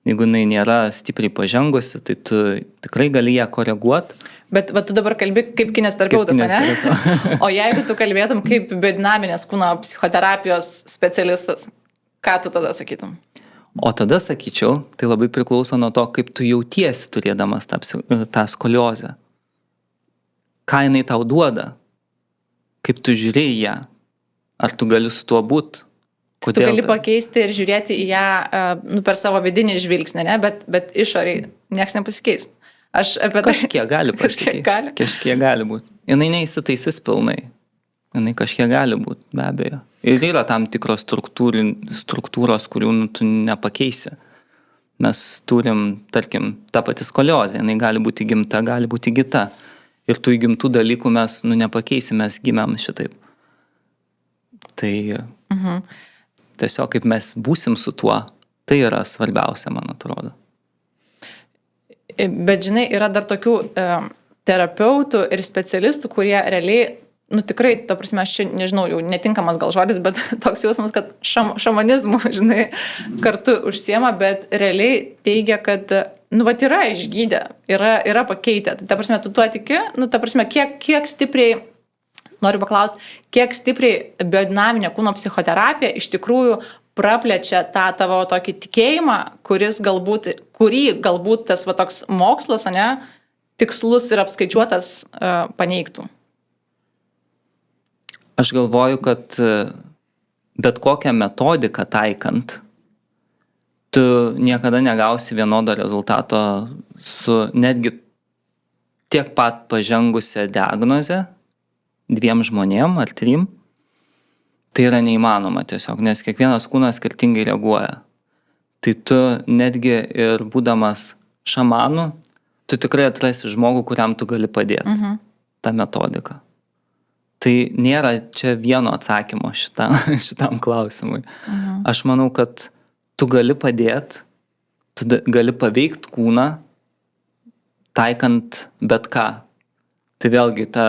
Jeigu jinai nėra stipriai pažengusi, tai tu tikrai gali ją koreguoti. Bet tu dabar kalbi kaip kineziterapeutas, ne? O jeigu tu kalbėtum kaip biodinaminės kūno psichoterapijos specialistas, ką tu tada sakytum? O tada sakyčiau, tai labai priklauso nuo to, kaip tu jautiesi turėdamas tą skoliozę. Ką jinai tau duoda? Kaip tu žiūri į ją? Ar tu gali su tuo būti? Tu gali pakeisti ir žiūrėti į ją per savo vidinį žvilgsnį, ne? Bet išoriai nieks nepasikeis. Aš apie tai... Kažkiek gali pasikeisti. Kažkiek gali būti. Jinai neįsitaisys pilnai. Jinai kažkiek gali būti, be abejo. Ir yra tam tikros struktūros, kurių tu nepakeisi. Mes turim, tarkim, tą patį skoliozę. Jinai gali būti įgimta, gali būti įgyta. Ir tų įgimtų dalykų mes nepakeisim, mes gimėm šitaip. Tai tiesiog kaip mes būsim su tuo, tai yra svarbiausia, man atrodo. Bet žinai, yra dar tokių terapeutų ir specialistų, kurie realiai, tikrai, ta prasme, aš čia nežinau, jau netinkamas gal žodis, bet toks jausmas, kad šamanizmu, žinai, kartu užsiema, bet realiai teigia, kad, yra išgydę, yra pakeitę. Ta prasme, tu tuo tiki, ta prasme, kiek stipriai, noriu paklausti, kiek stipriai biodinaminė kūno psichoterapija iš tikrųjų praplečia tą tavo tokį tikėjimą, kurį galbūt tas toks mokslas, tikslus ir apskaičiuotas paneigtų. Aš galvoju, kad bet kokią metodiką taikant, tu niekada negausi vienodo rezultato su netgi tiek pat pažengusią diagnozę 2 žmonėm ar 3. Tai yra neįmanoma tiesiog, nes kiekvienas kūnas skirtingai reaguoja. Tai tu netgi ir būdamas šamanu, tu tikrai atrasi žmogų, kuriam tu gali padėti tą metodiką. Tai nėra čia vieno atsakymo šitam klausimui. Aš manau, kad tu gali padėti, tu gali paveikti kūną, taikant bet ką. Tai vėlgi ta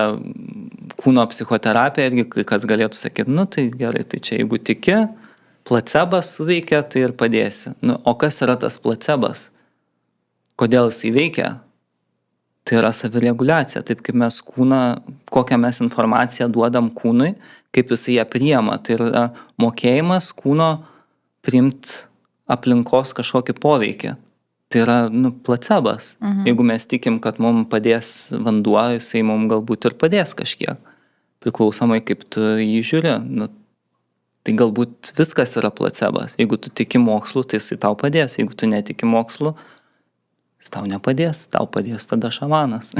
kūno psichoterapija irgi kai kas galėtų sakyti, tai gerai, tai čia jeigu tiki, placebas suveikia, tai ir padėsi. O kas yra tas placebas? Kodėl jis veikia? Tai yra savireguliacija, taip kaip mes kūną, kokią mes informaciją duodam kūnui, kaip jis ją priima. Tai yra mokėjimas kūno priimti aplinkos kažkokį poveikį. Tai yra placebas. Jeigu mes tikim, kad mums padės vanduo, jisai mums galbūt ir padės kažkiek. Priklausomai kaip tu jį žiūri. Tai galbūt viskas yra placebas. Jeigu tu tiki mokslu, tai jisai tau padės. Jeigu tu netiki mokslu, jis tau nepadės. Tau padės tada šamanas.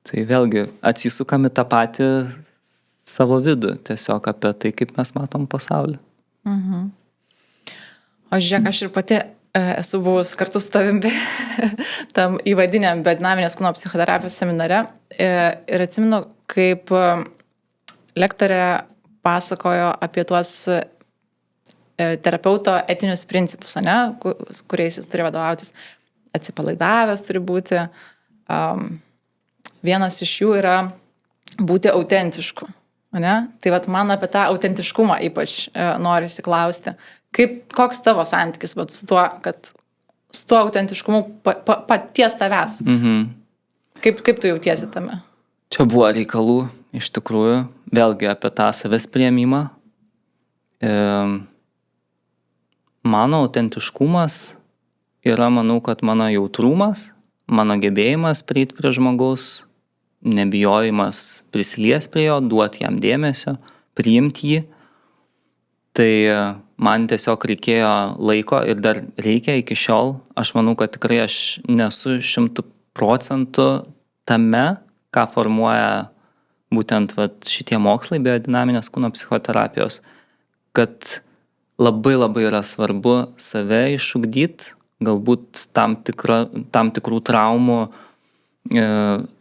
Tai vėlgi atsisukam į tą patį savo vidų. Tiesiog apie tai, kaip mes matom pasaulį. O žiūrėk, aš ir pati esu buvus kartu su tavimi tam įvadiniam biodinaminės kūno psichoterapijos seminare ir atsimenu, kaip lektorė pasakojo apie tuos terapeuto etinius principus, kuriais jis turi vadovautis. Atsipalaidavęs turi būti. Vienas iš jų yra būti autentišku. Tai man apie tą autentiškumą ypač norisi klausti. Koks tavo santykis su tuo, kad su tuo autentiškumu paties tavęs? Kaip tu jautiesi tame? Čia buvo reikalų, iš tikrųjų, vėlgi apie tą savęs priėmimą. Mano autentiškumas yra, manau, kad mano jautrumas, mano gebėjimas prieiti prie žmogaus, nebijojimas prisilies prie jo, duoti jam dėmesio, priimti jį. Tai man tiesiog reikėjo laiko ir dar reikia iki šiol. Aš manau, kad tikrai aš nesu 100% tame, ką formuoja būtent šitie mokslai biodinaminės kūno psichoterapijos, kad labai yra svarbu save išugdyti, galbūt tam tikrų traumų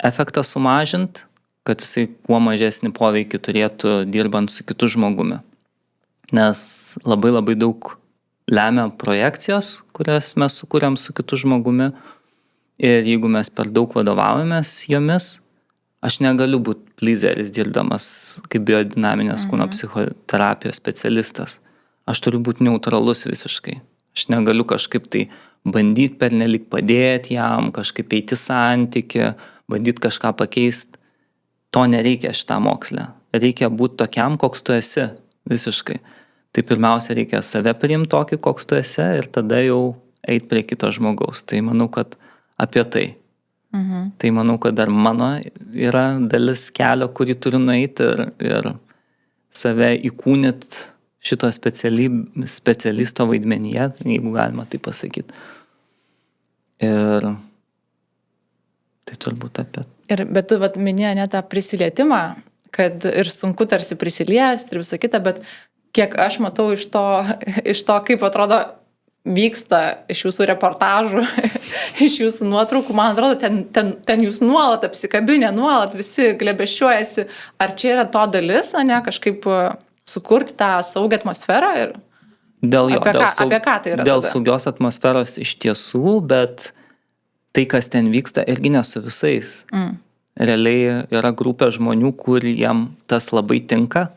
efektą sumažinti, kad jisai kuo mažesnį poveikį turėtų dirbant su kitu žmogumi. Nes labai daug lemia projekcijos, kurias mes sukūrėm su kitu žmogumi. Ir jeigu mes per daug vadovaujamės jomis, aš negaliu būti pleaseris dirbdamas kaip biodinaminės kūno psichoterapijos specialistas. Aš turiu būti neutralus visiškai. Aš negaliu kažkaip tai bandyti pernelik padėti jam, kažkaip eiti santykį, bandyti kažką pakeisti. To nereikia šitam moksle. Reikia būti tokiam, koks tu esi visiškai. tai pirmiausia reikia save priimti tokį, koks tu esi ir tada jau eit prie kito žmogaus. Tai manau, kad apie tai. Tai manau, kad dar mano yra dalis kelio, kurį turiu nueiti ir save įkūnit šito specialisto vaidmenyje, jeigu galima tai pasakyti. Ir tai turbūt apie. Bet tu minėjai ne tą prisilietimą, kad ir sunku tarsi prisiliesti ir visą kitą, bet kiek aš matau iš to, kaip atrodo vyksta iš jūsų reportažų, iš jūsų nuotraukų, man atrodo, ten jūs nuolat apsikabinę, nuolat visi glebešiuojasi. Ar čia yra to dalis, ne, kažkaip sukurti tą saugią atmosferą? Ir apie ką tai yra? Dėl saugios atmosferos iš tiesų, bet tai, kas ten vyksta, irgi ne su visais. Realiai yra grupė žmonių, kuriem tas labai tinka,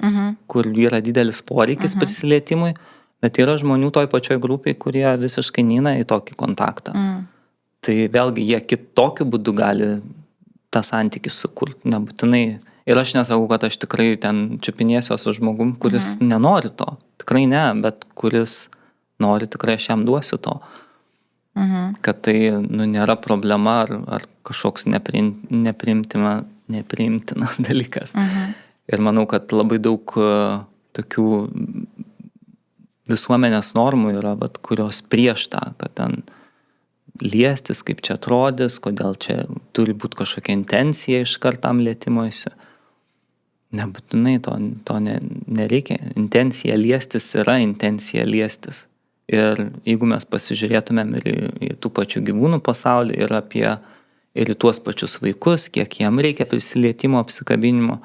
kur yra didelis poreikis prisilietimui, bet yra žmonių toj pačioj grupiai, kurie visiškai neina į tokį kontaktą. Tai vėlgi jie kitokiu būdu gali tą santykį sukurti, nebūtinai. Ir aš nesakau, kad aš tikrai ten čiupinėsiu su žmogum, kuris nenori to. Tikrai ne, bet kuris nori, tikrai aš jam duosiu to. Kad tai nėra problema ar kažkoks nepriimtinas dalykas. Ir manau, kad labai daug tokių visuomenės normų yra, kurios prieš tą, kad ten liestis, kaip čia atrodys, kodėl čia turi būti kažkokia intencija iš kartam lietimuose. Nebūtinai to nereikia. Intencija liestis yra intencija liestis. Ir jeigu mes pasižiūrėtumėm ir į tų pačių gyvūnų pasaulį ir į tuos pačius vaikus, kiek jam reikia prisilietimo, apsikabinimo,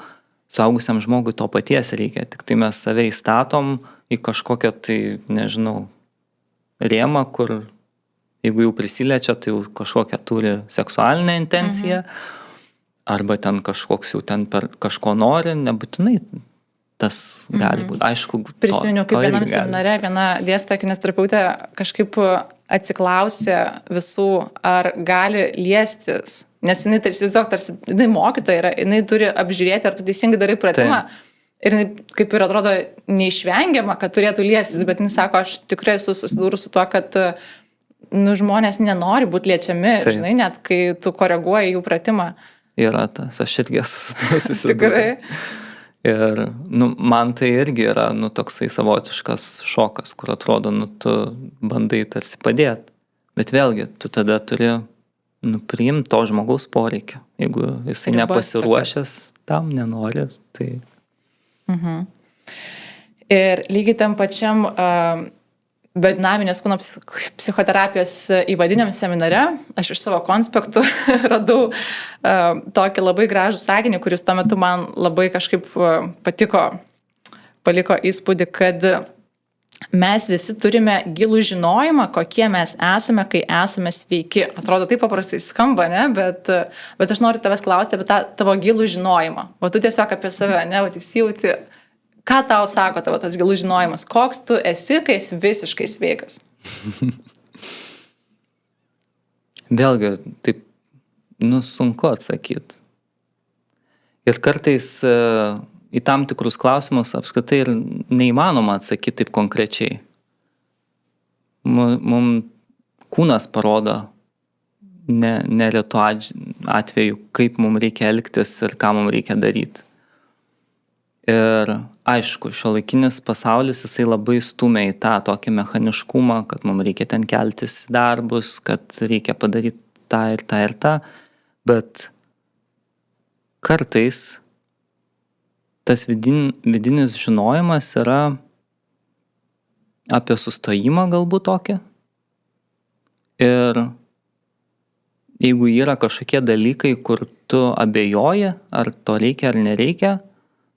suaugusiam žmogui to paties reikia. Tik tai mes save įstatom į kažkokią tai, nežinau, rėmą, kur jeigu jau prisiliečia, tai jau kažkokią turi seksualinę intenciją, arba ten kažkoks jau ten per kažko nori, nebūtinai tas gali būti. Aišku, prisiminiau, kaip vienam seminare viena dėstytoja kineziterapeutė kažkaip atsiklausė visų, ar gali liestis. Nes jinai jinai mokytoja yra, jinai turi apžiūrėti, ar tu teisingai darai pratimą. Ir jinai kaip ir atrodo neišvengiama, kad turėtų liestis, bet jinai sako, aš tikrai esu susidūrus su tuo, kad žmonės nenori būti liečiami, žinai, net kai tu koreguoji jų pratimą. Yra tas, aš irgi susidūrusi. Tikrai. Ir man tai irgi yra toksai savotiškas šokas, kur atrodo, tu bandai tarsi padėti. Bet vėlgi, tu tada turi priimti to žmogaus poreikį. Jeigu jisai nepasiruošęs, tam nenori, tai... Ir lygiai tam pačiam dinaminės kūno psichoterapijos įvadiniam seminare aš iš savo konspektų radau tokį labai gražų sakinį, kuris tuo metu man labai kažkaip patiko, paliko įspūdį, kad mes visi turime gilų žinojimą, kokie mes esame, kai esame sveiki. Atrodo, taip paprastai skamba, ne? Bet aš noriu tavęs klausti apie tą tavo gilų žinojimą. O tu tiesiog apie save, ne? Įsijauti. Ką tau sako tavo tas gilų žinojimas? Koks tu esi, kai esi visiškai sveikas? Vėlgi, taip, sunku atsakyti. Ir kartais į tam tikrus klausimus apskritai ir neįmanoma atsakyti taip konkrečiai. Mums kūnas parodo neretu atveju, kaip mums reikia elgtis ir ką mums reikia daryti. Ir aišku, šiuolaikinis pasaulis jisai labai stumia į tą tokį mechaniškumą, kad mums reikia ten keltis darbus, kad reikia padaryti tą ir tą ir tą, bet kartais tas vidinis žinojimas yra apie sustojimą galbūt tokį. Ir jeigu yra kažkokie dalykai, kur tu abejoji, ar to reikia ar nereikia,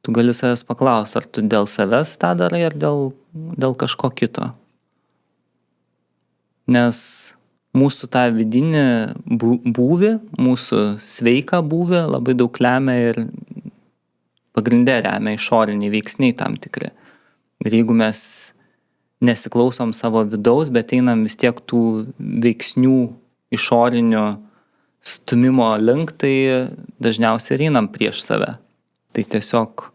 tu gali savęs paklausti, ar tu dėl savęs tą darai, ar dėl kažko kito. Nes mūsų tą vidinį būvį, mūsų sveiką būvį labai daug lemia ir pagrindė remia išoriniai veiksniai tam tikri. Ir jeigu mes nesiklausom savo vidaus, bet einam vis tiek tų veiksnių išorinių stumimo link, tai dažniausiai einam prieš save. Tai tiesiog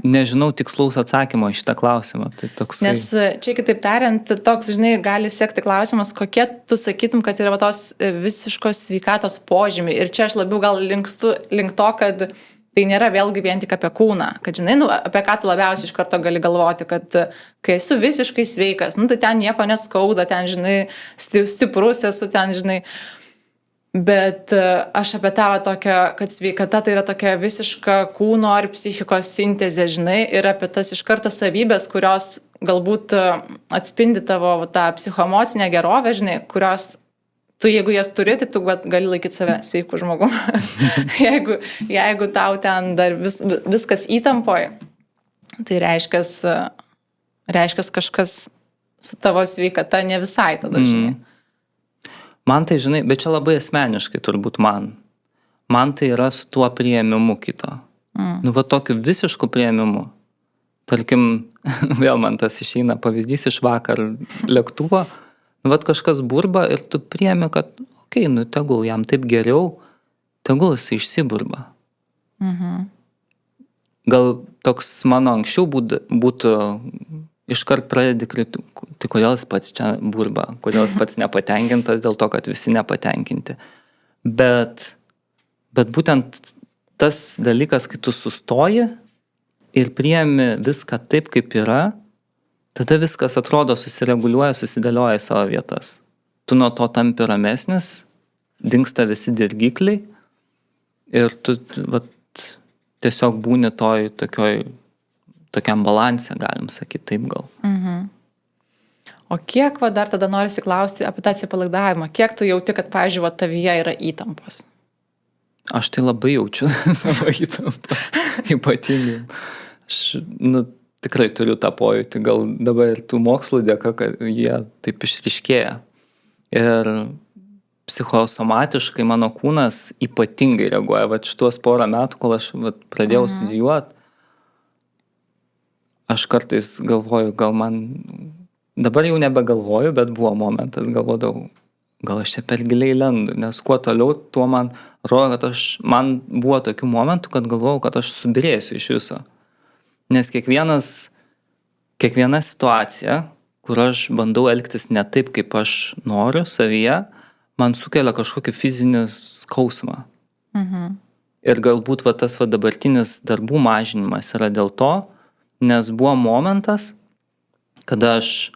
Nežinau tikslaus atsakymo į šitą klausimą. Tai toksai... Nes čia kitaip tariant, toks, žinai, gali sekti klausimas, kokie tu sakytum, kad yra tos visiškos sveikatos požymiai. Ir čia aš labiau gal linkstu link to, kad tai nėra vėlgi vien tik apie kūną. Kad, žinai, apie ką tu labiausiai iš karto gali galvoti, kad kai esu visiškai sveikas, tai ten nieko neskauda, ten, žinai, stiprus esu, ten, žinai. Bet aš apie tavo tokią, kad sveikata tai yra tokia visiška kūno ar psichikos sintezė, žinai, ir apie tas iš karto savybės, kurios galbūt atspindi tavo tą psichoemocinę gerovę, žinai, kurios tu, jeigu jas turi, tai tu gali laikyti save sveiku žmogum. jeigu tau ten dar viskas įtampoje, tai reiškia kažkas su tavo sveikata ne visai tada, žinai. Man tai, žinai, bet čia labai asmeniškai turbūt man. Man tai yra su tuo priėmimu kito. Nu, va tokiu visišku priėmimu. Tarkim, vėl man tas išeina pavyzdys iš vakar lėktuvo. Nu, va kažkas burba ir tu priėmi, kad, okei, nu, tegul jam taip geriau, tegul jis išsiburba. Gal toks mano anksčiau būtų iškart pradedi kritikuoti, tai kodėl jis pats čia burba, kodėl jis pats nepatenkintas dėl to, kad visi nepatenkinti. Bet būtent tas dalykas, kai tu sustoji ir priemi viską taip, kaip yra, tada viskas atrodo susireguliuoja, susidėlioja į savo vietas. Tu nuo to tampi ramesnis, dingsta visi dirgikliai ir tu tiesiog būni tokiam balanse, galim sakyti taip gal. O kiek dar tada norisi klausti apie tą atsipalaidavimą? Kiek tu jauti, kad, pavyzdžiui, tavyje yra įtampos? Aš tai labai jaučiu savo įtampą, ypatingai. Aš, tikrai turiu tą pojūtį, gal dabar ir tų mokslų dėka, kad jie taip išryškėja. Ir psichosomatiškai mano kūnas ypatingai reaguoja. Šitos porą metų, kol aš pradėjau studijuoti, aš kartais galvoju, gal man, dabar jau nebegalvoju, bet buvo momentas, galvodavau, gal aš čia per giliai lendu, nes kuo toliau, tuo man rodo, kad man buvo tokių momentų, kad galvojau, kad aš subirėsiu iš viso. Nes kiekviena situacija, kur aš bandau elgtis ne taip, kaip aš noriu savyje, man sukelia kažkokį fizinį skausmą. Ir galbūt tas dabartinis darbų mažinimas yra dėl to, nes buvo momentas, kada aš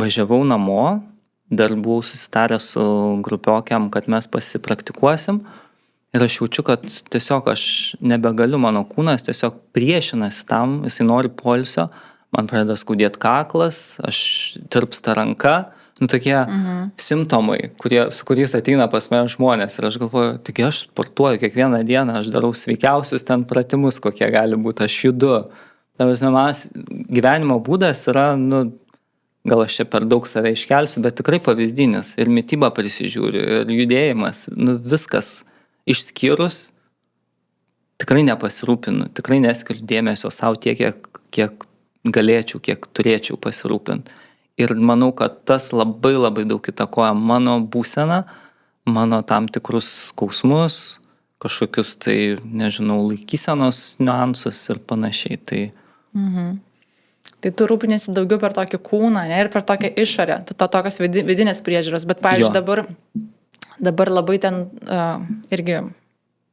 važiavau namo, dar buvau susitaręs su grupiokiam, kad mes pasipraktikuosim ir aš jaučiu, kad tiesiog aš nebegaliu, mano kūnas tiesiog priešinasi tam, jisai nori poilsio, man pradeda skaudėti kaklas, aš tirpsta ranka, tokie simptomai, su kuriais ateina pas mane žmonės ir aš galvoju, tik aš sportuoju kiekvieną dieną, aš darau sveikiausius ten pratimus, kokie gali būti, aš judu. Mano gyvenimo būdas yra, gal aš čia per daug save iškelsiu, bet tikrai pavyzdinis ir mitybą prisižiūriu, ir judėjimas, viskas išskyrus, tikrai nepasirūpinu, tikrai neskiriu dėmesio savo tiek, kiek galėčiau, kiek turėčiau pasirūpinti. Ir manau, kad tas labai labai daug įtakoja mano būseną, mano tam tikrus skausmus, kažkokius tai, nežinau, laikysenos niuansus ir panašiai. Tai tu rūpinėsi daugiau per tokį kūną, ne, ir per tokią išorę, tokios vidinės priežiūros. Bet, pavyzdžiui, dabar labai ten irgi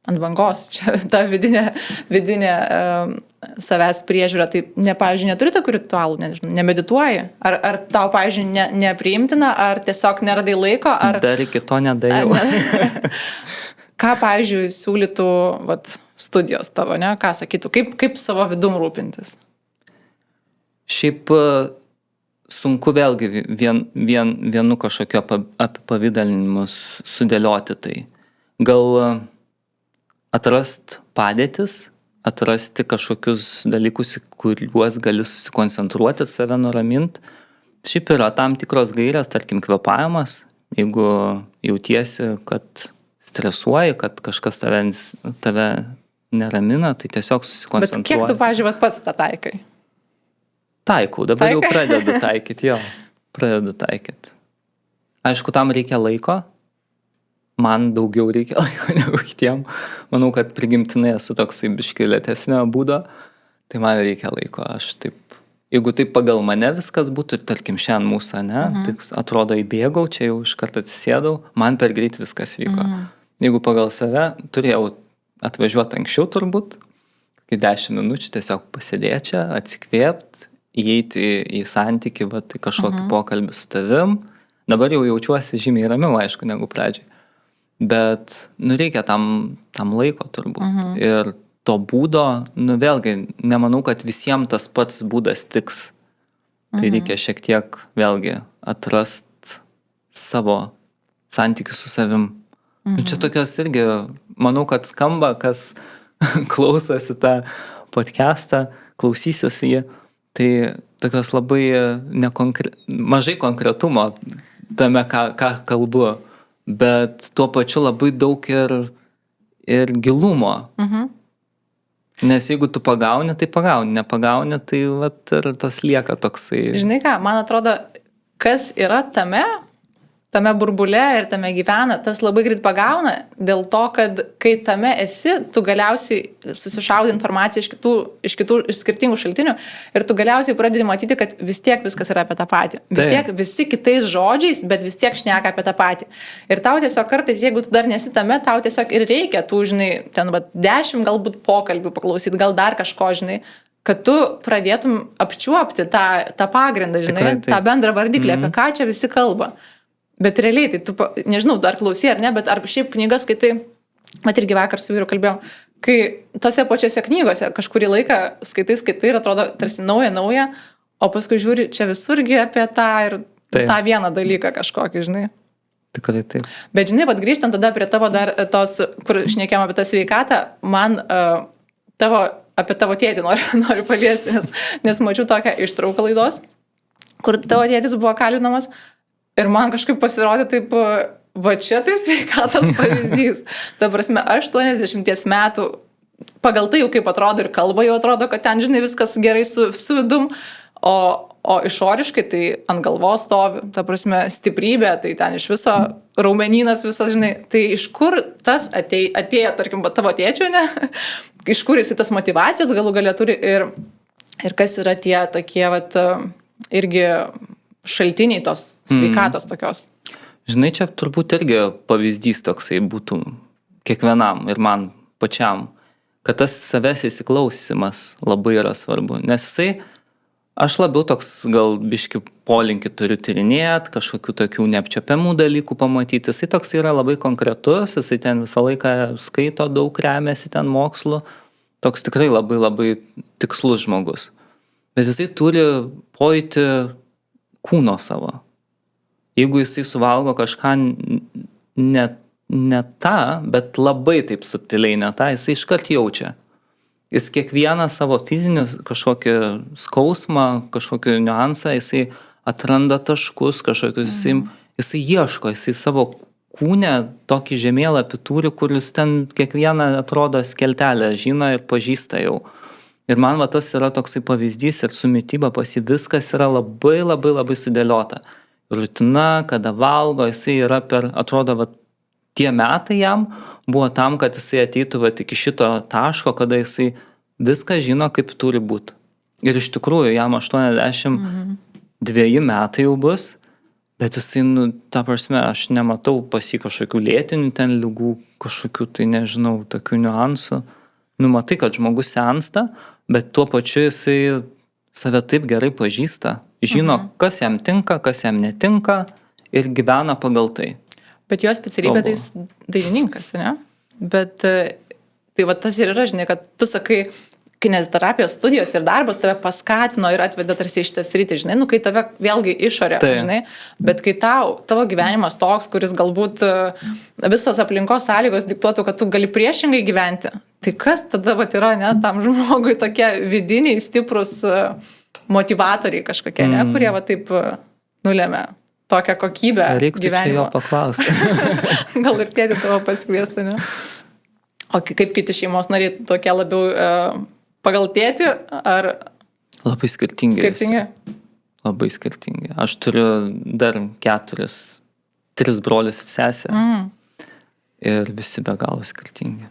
ant bangos, čia ta vidinė savęs priežiūra, tai, pavyzdžiui, neturi tokių ritualų, nemedituoji? Ar tau, pavyzdžiui, nepriimtina, ar tiesiog neradai laiko? Dar iki to nedariau. Ką, pavyzdžiui, siūlytų studijos tavo, ne? Ką sakytų? Kaip savo vidum rūpintis? Šiaip sunku vėlgi vienu kažkokio apipavidalinimu sudėlioti tai. Gal atrast padėtis, atrasti kažkokius dalykus, kuriuos gali susikoncentruoti, save nuraminti. Šiaip yra tam tikros gairės, tarkim, kvėpavimas, jeigu jautiesi, kad stresuoji, kad kažkas tave neramina, tai tiesiog susikoncentruoji. Bet kiek tu, pavyzdžiui, pats tą taikai? Taikau, dabar jau pradedu taikyti, pradedu taikyti. Aišku, tam reikia laiko. man daugiau reikia laiko negu kitiem. Manau, kad prigimtinai esu toksai biški lėtesnio būdo, tai man reikia laiko. Aš taip, jeigu taip pagal mane viskas būtų, tarkim, šiandien mūsų, ne, taip atrodo įbėgau, čia jau iš karto atsisėdau, man per greit viskas vyko. Jeigu pagal save, turėjau atvažiuoti anksčiau turbūt, 10 minučių tiesiog pasėdėti čia, atsikvėpti, įeiti į santykį, į kažkokį pokalbį su tavim. Dabar jau jaučiuosi žymiai ramiau, aišku, negu pradžiai. Bet, reikia tam laiko turbūt. Ir to būdo, vėlgi, nemanau, kad visiems tas pats būdas tiks. Tai reikia šiek tiek, vėlgi, atrast savo santykių su savim. Čia tokios irgi, manau, kad skamba, kas klausosi tą podcastą, klausysis jį, tai tokios labai mažai konkretumo tame, ką kalbu, bet tuo pačiu labai daug ir gilumo. Nes jeigu tu pagauni, tai pagauni, nepagauni, tai ir tas lieka toksai. Žinai ką, man atrodo, kas yra tame burbule ir tame gyvena, tas labai greit pagauna, dėl to, kad kai tame esi, tu galiausiai susišaudi informaciją iš skirtingų šaltinių ir tu galiausiai pradedi matyti, kad vis tiek viskas yra apie tą patį. Vis tiek visi kitais žodžiais, bet vis tiek šneka apie tą patį. Ir tau tiesiog kartais, jeigu tu dar nesi tame, tau tiesiog ir reikia tų, žinai, ten 10 galbūt pokalbių paklausyti, gal dar kažko, žinai, kad tu pradėtum apčiuopti tą pagrindą, žinai, tą bendrą vardiklį, apie ką čia visi kalba. Bet realiai, tai tu, nežinau, dar klausy ar ne, bet ar šiaip knygas skaitai, irgi vakar su vyru kalbėjom, kai tose pačiose knygose kažkurį laiką skaitai ir atrodo tarsi nauja, o paskui žiūri, čia visurgi apie tą ir tą vieną dalyką kažkokį, žinai. Tikrai taip. Bet žinai, grįžtant tada prie tavo dar tos, kur šnekėjom apie tą sveikatą, man apie tavo tėtį noriu paliesti, nes mačiau tokią ištrauką laidos, kur tavo tėtis buvo kalinamas. Ir man kažkaip pasirodė taip, čia tai sveikatos pavyzdys. Ta prasme, 80 metų, pagal tai jau kaip atrodo ir kalba jau atrodo, kad ten, žinai, viskas gerai su vidum, o išoriškai tai ant galvos stovi, ta prasme, stiprybė, tai ten iš viso raumenynas visas, žinai, tai iš kur tas atėjo, tarkim, tavo tėčio, ne? Iš kur jis tas motyvacijos galų galia turi ir kas yra tie tokie, irgi šaltiniai tos sveikatos tokios. Žinai, čia turbūt irgi pavyzdys toksai būtų kiekvienam ir man pačiam, kad tas savęs įsiklausimas labai yra svarbu. Nes aš labiau toks gal biški polinkį turiu tyrinėti, kažkokių tokių neapčiuopiamų dalykų pamatyti. Jisai toks yra labai konkretus, jisai ten visą laiką skaito, daug remiasi ten mokslu. Toks tikrai labai labai tikslus žmogus. Bet jisai turi pojūtį kūno savo. Jeigu jisai suvalgo kažką ne tą, bet labai taip subtiliai ne tą, jisai iškart jaučia. Jis kiekvieną savo fizinį kažkokį skausmą, kažkokį niuansą, jisai atranda taškus kažkokius, jisai ieško, jisai savo kūne tokį žemėlapį turi, kuris ten kiekvieną atrodo skeltelę žino ir pažįsta jau. Ir man tas yra toksai pavyzdys ir su mityba pas jį viskas yra labai labai labai sudėliota. Rutina, kada valgo, jisai yra atrodo, tie metai jam buvo tam, kad jisai ateitų iki šito taško, kada jisai viską žino, kaip turi būti. Ir iš tikrųjų, jam 82 metai jau bus, bet jisai, ta prasme, aš nematau pas jį kažkokių lėtinių ten ligų, kažkokių, tai nežinau, tokių niuansų. Matai, kad žmogus sensta, bet tuo pačiu jisai save taip gerai pažįsta, žino, kas jam tinka, kas jam netinka ir gyvena pagal tai. Bet jo specialybė tai dainininkas, ne? Bet tai tas ir yra, žinai, kad tu sakai, kineziterapijos studijos ir darbas tave paskatino ir atvedė tarsi iš tą sritį, žinai, kai tave vėlgi išorė, žinai, bet kai tavo gyvenimas toks, kuris galbūt visos aplinkos sąlygos diktuotų, kad tu gali priešingai gyventi, tai kas tada yra, ne, tam žmogui tokie vidiniai, stiprus motivatoriai kažkokie, ne, kurie taip nulėmė tokią kokybę gyvenimo. Reiktų čia jo paklausti. Gal ir tėti tavo pasikviesti, ne? O kaip kiti šeimos nariai tokie labiau pagal tėtį ar... Labai skirtingi. Skirtingi? Labai skirtingi. Aš turiu dar 3 brolius ir sesę. ir visi be galo skirtingi.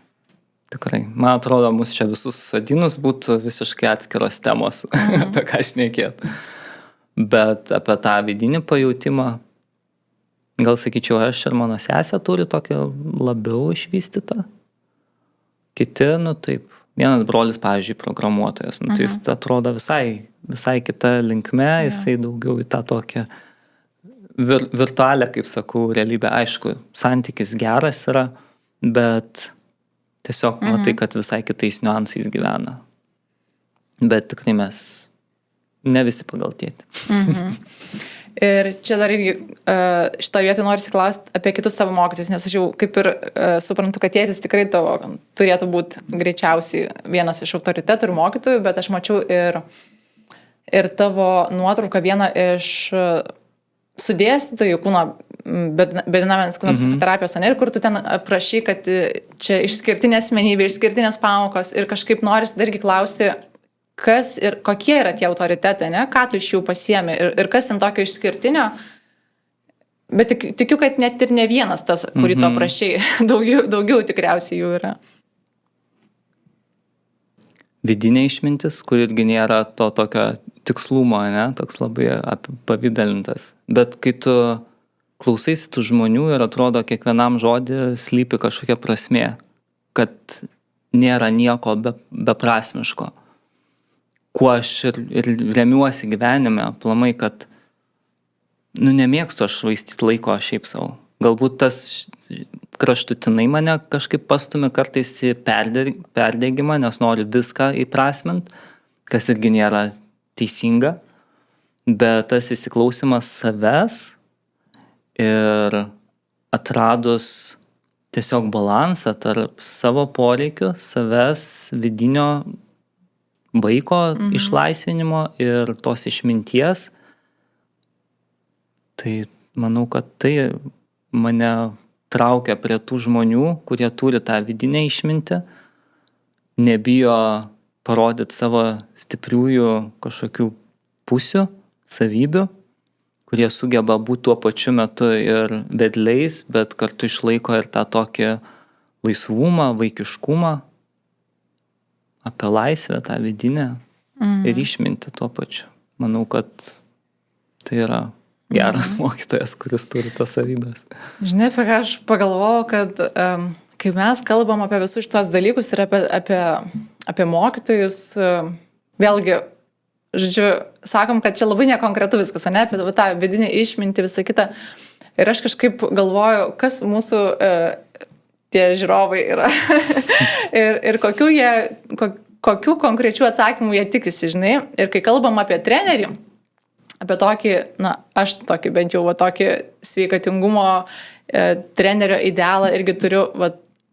Tikrai. Man atrodo, mūsų čia visus sodinus būtų visiškai atskiros temos, apie ką šnekėt. Bet apie tą vidinį pajautimą, gal sakyčiau, aš ir mano sesė turi tokią labiau išvystytą. Kiti, taip, vienas brolis, pavyzdžiui, programuotojas, tai jis atrodo visai kita linkme, jisai daugiau į tą tokią virtualią, kaip sakau, realybę. Aišku, santykis geras yra, bet tiesiog matai, kad visai kitais niuansais gyvena. Bet tikrai mes ne visi pagal tėtį. Ir čia dar irgi šitą vietą noriu klausti apie kitus tavo mokytojus, nes aš jau kaip ir suprantu, kad tėtis tikrai tavo turėtų būti greičiausiai vienas iš autoritetų ir mokytojų, bet aš mačiau ir tavo nuotrauką vieną iš sudėstytojų kūno, bedinamenės kūno psichoterapijos, ir kur tu ten aprašy, kad čia išskirtinė asmenybė, išskirtinės pamokos ir kažkaip noris dargi klausti, kas ir kokie yra tie autoritetai, ne? Ką tu iš jų pasiemi ir kas ten tokio išskirtinio, bet tikiu, kad net ir ne vienas tas, kurį tu aprašai, daugiau tikriausiai jų yra. Vidinė išmintis, kur irgi nėra to tokio tikslumo, ne? Toks labai pavydalintas. Bet kai tu klausaisi tų žmonių ir atrodo kiekvienam žodį slypi kažkokia prasmė, kad nėra nieko beprasmiško. Kuo aš ir remiuosi gyvenime, aplamai, kad nemėgstu aš švaistyti laiko šiaip savo. Galbūt tas kraštutinai mane kažkaip pastumi kartais į perdegimą, nes noriu viską įprasmint, kas irgi nėra teisinga, bet tas įsiklausimas savęs ir atradus tiesiog balansą tarp savo poreikių, savęs vidinio vaiko išlaisvinimo ir tos išminties, tai manau, kad tai mane traukia prie tų žmonių, kurie turi tą vidinę išmintį, nebijo parodyti savo stipriųjų kažkokių pusių, savybių, kurie sugeba būti tuo pačiu metu ir vedliais, bet kartu išlaiko ir tą tokį laisvumą, vaikiškumą, apie laisvę, tą vidinę ir išmintį tuo pačiu. Manau, kad tai yra geras mokytojas, kuris turi tas savybės. Žinai, apie ką aš pagalvojau, kad kai mes kalbam apie visus šitos dalykus ir apie mokytojus, vėlgi, žodžiu, sakom, kad čia labai nekonkretu viskas, ne, apie tą vidinę išmintį, visą kitą. Ir aš kažkaip galvoju, kas mūsų tie žiūrovai yra ir kokių konkrečių atsakymų jie tikisi, žinai. Ir kai kalbam apie trenerį, apie tokį, aš tokį bent jau tokį sveikatingumo trenerio idealą irgi turiu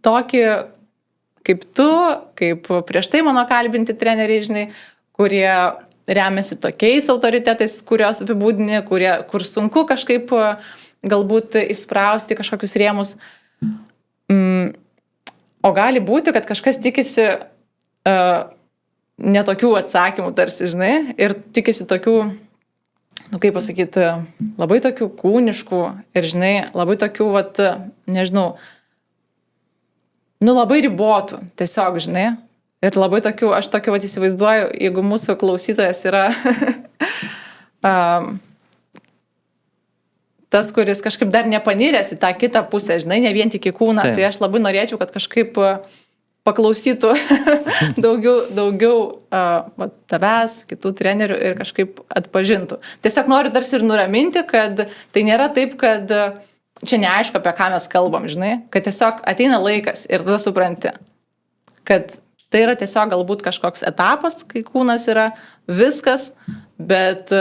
tokį kaip tu, kaip prieš tai mano kalbinti treneriai, žinai, kurie remiasi tokiais autoritetais, kurios apibūdini, kur sunku kažkaip galbūt įsprausti kažkokius rėmus. O gali būti, kad kažkas tikisi netokių atsakymų tarsi, žinai, ir tikisi tokių, kaip pasakyti, labai tokių kūniškų ir, žinai, labai tokių, nežinau, labai ribotų, tiesiog, žinai. Ir labai tokių, aš tokį įsivaizduoju, jeigu mūsų klausytojas yra tas, kuris kažkaip dar nepaniręs į tą kitą pusę, žinai, ne vien tik į kūną, tai aš labai norėčiau, kad kažkaip paklausytų daugiau tavęs, kitų trenerių ir kažkaip atpažintų. Tiesiog noriu tarsi ir nuraminti, kad tai nėra taip, kad čia neaišku, apie ką mes kalbam, žinai, kad tiesiog ateina laikas ir tada supranti, kad tai yra tiesiog galbūt kažkoks etapas, kai kūnas yra viskas, bet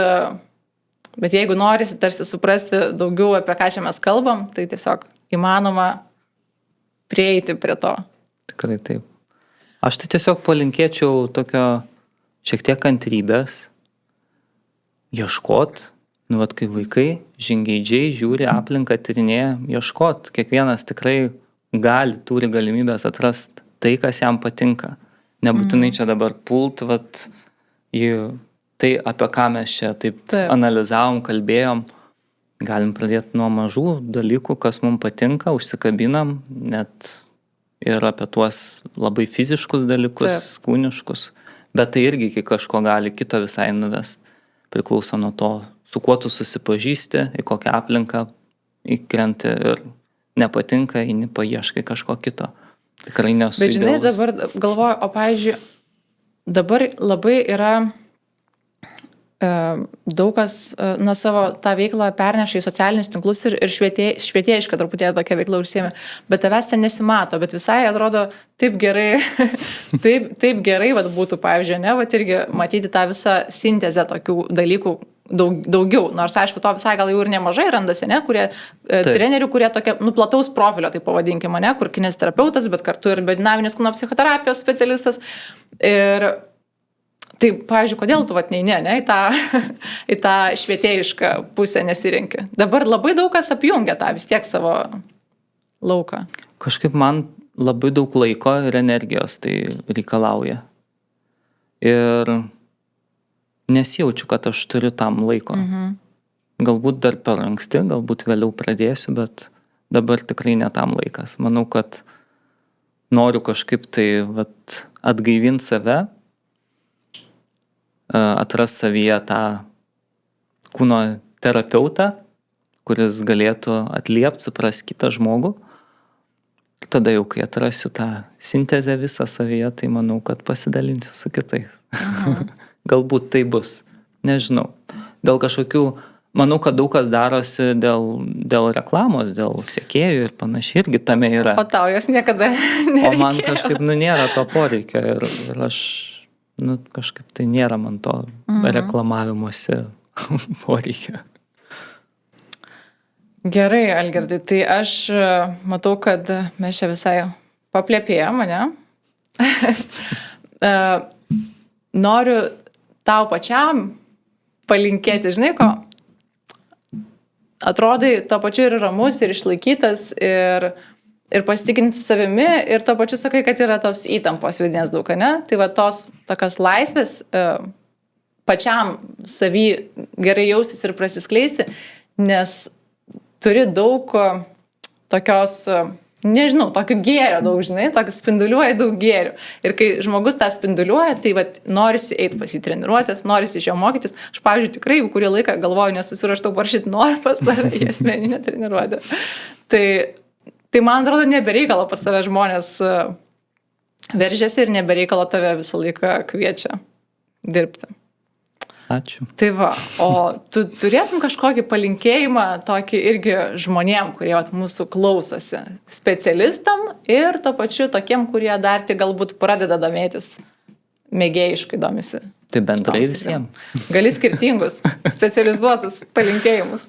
jeigu norisi tarsi suprasti daugiau, apie ką čia mes kalbam, tai tiesiog įmanoma prieiti prie to. Tikrai taip. Aš tai tiesiog palinkėčiau tokio šiek tiek kantrybės, ieškot, kai vaikai žingeidžiai žiūri aplinką, tyrinėja, ieškot. Kiekvienas tikrai turi galimybės atrasti tai, kas jam patinka. Nebūtinai čia dabar pult, į tai, apie ką mes čia taip analizavom, kalbėjom. galim pradėti nuo mažų dalykų, kas mums patinka, užsikabinam, net ir apie tuos labai fiziškus dalykus, kūniškus. Bet tai irgi iki kažko gali kito visai nuvest. Priklauso nuo to, su kuo tu susipažįsti, į kokią aplinką įkrenti ir nepatinka, eini paieškai kažko kito. Tikrai nesu Bet žinai, idealus. dabar galvoju, o pavyzdžiui, dabar labai yra daug kas savo tą veiklą perneša į socialinius tinklus ir švietėjišką truputėlį tokia veikla užsiėmė, bet tavęs ten nesimato, bet visai atrodo taip gerai, taip gerai vat, būtų, pavyzdžiui, ne, vat irgi matyti tą visą sintezę tokių dalykų daugiau, nors aišku, to visai gal jau ir nemažai randasi, ne, kurie trenerių, kurie tokia, plataus profilio, tai pavadinkime, ne, kur kineziterapeutas, bet kartu ir biodinaminės kūno psichoterapijos specialistas. Ir tai, pavyzdžiui, kodėl tu neini, ne, į tą švietėjišką pusę nesirenki? Dabar labai daug kas apjungia tą vis tiek savo lauką. Kažkaip man labai daug laiko ir energijos tai reikalauja. Ir nesijaučiu, kad aš turiu tam laiko. Galbūt dar per anksti, galbūt vėliau pradėsiu, bet dabar tikrai ne tam laikas. Manau, kad noriu kažkaip tai atgaivinti save, atras savyje tą kūno terapeutą, kuris galėtų atliepti, supras kitą žmogų. Ir tada jau, kai atrasiu tą sintezę visą savyje, tai manau, kad pasidalinsiu su kitais. Galbūt tai bus. Nežinau. Dėl kažkokių, manau, kad daug kas darosi dėl reklamos, dėl sekėjų ir panašiai, irgi tame yra. O tau jos niekada nereikėjo. O man kažkaip, nėra to poreikio ir aš, kažkaip tai nėra man to reklamavimuose poreikio. Gerai, Algirdai, tai aš matau, kad mes čia visai paplėpėjom, ne? Noriu tau pačiam palinkėti, žinai ko? Atrodai, to pačiu ir ramus, ir išlaikytas, ir pasitikinti savimi, ir to pačiu sakai, kad yra tos įtampos vidinės daug, ne? Tai va tos tokios laisvės pačiam savy gerai jaustis ir prasiskleisti, nes turi daug tokios, nežinau, tokio gėrio daug, žinai, tokio spinduliuoja daug gėrių. Ir kai žmogus tą spinduliuoja, tai norisi eiti pas jį treniruotis, norisi iš jo mokytis. Aš, pavyzdžiui, tikrai kurį laiką galvoju, nesusiraštau parašyti, noriu pas tave į asmeninę treniruotę. Tai man atrodo, nebereikalo pas tave žmonės veržiasi ir nebereikalo tave visą laiką kviečia dirbti. Ačiū. Tai va, o tu turėtum kažkokį palinkėjimą tokį irgi žmonėm, kurie mūsų klausosi, specialistam ir to pačiu tokiem, kurie dar tik galbūt pradeda domėtis, mėgėjiškai domisi. Tai bendrai visiems. Gali skirtingus, specializuotus palinkėjimus.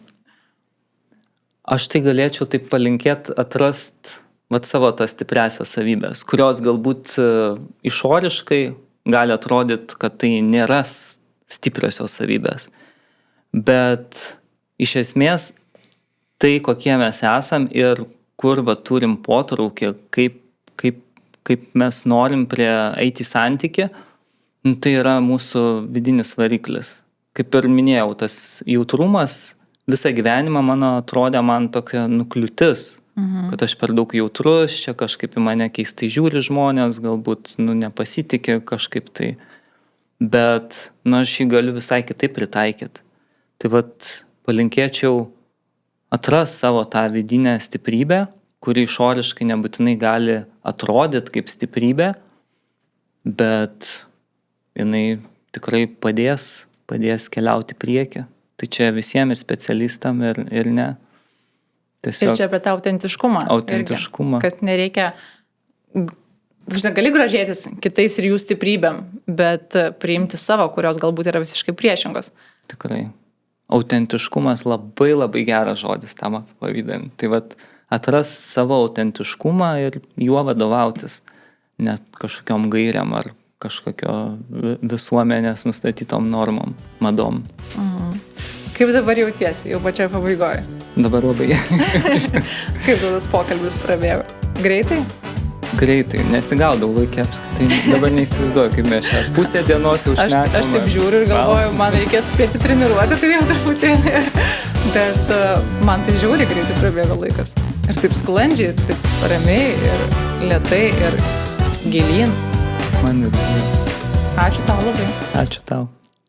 Aš tai galėčiau taip palinkėti atrast savo tas stipriasias savybės, kurios galbūt išoriškai gali atrodyti, kad tai nėra stipriosios savybės. Bet iš esmės tai, kokie mes esam ir kur turim potraukį, kaip mes norim eiti į santykį, tai yra mūsų vidinis variklis. Kaip ir minėjau, tas jautrumas visą gyvenimą mano atrodė man tokia kliūtis, kad aš per daug jautrus, čia kažkaip į mane keistai žiūri žmonės, galbūt nepasitikė kažkaip tai. Bet, aš jį galiu visai kitaip pritaikyti. Tai palinkėčiau atras savo tą vidinę stiprybę, kuri išoriškai nebūtinai gali atrodyti kaip stiprybė, bet jinai tikrai padės keliauti priekį. Tai čia visiems ir specialistam ir ne. Tiesiog ir čia apie tą autentiškumą. Autentiškumą. Irgi, kad nereikia... Gali grožėtis kitais ir jų stiprybėm, bet priimti savo, kurios galbūt yra visiškai priešingos. Tikrai. Autentiškumas labai labai geras žodis tam apibūdinti. Tai atras savo autentiškumą ir juo vadovautis, net kažkokiom gairiam ar kažkokio visuomenės nustatytom normom, madom. Kaip dabar jautiesi, jau pačioje pabaigoje? Dabar labai. Kaip tas pokalbis prabėgo? Greitai? Greitai, nesigaudau laikė apskritai. Dabar neįsivaizduoju, kaip mes čia pusę dienos jau šnekam. Aš taip žiūriu ir galvoju, man reikės spėti treniruoti, tai jau truputėlį kad man tai žiauriai greitai prabėgo laikas. Ir taip sklandžiai, taip ramiai ir lėtai ir gilyn. Man ir. Ačiū tau labai. Ačiū tau.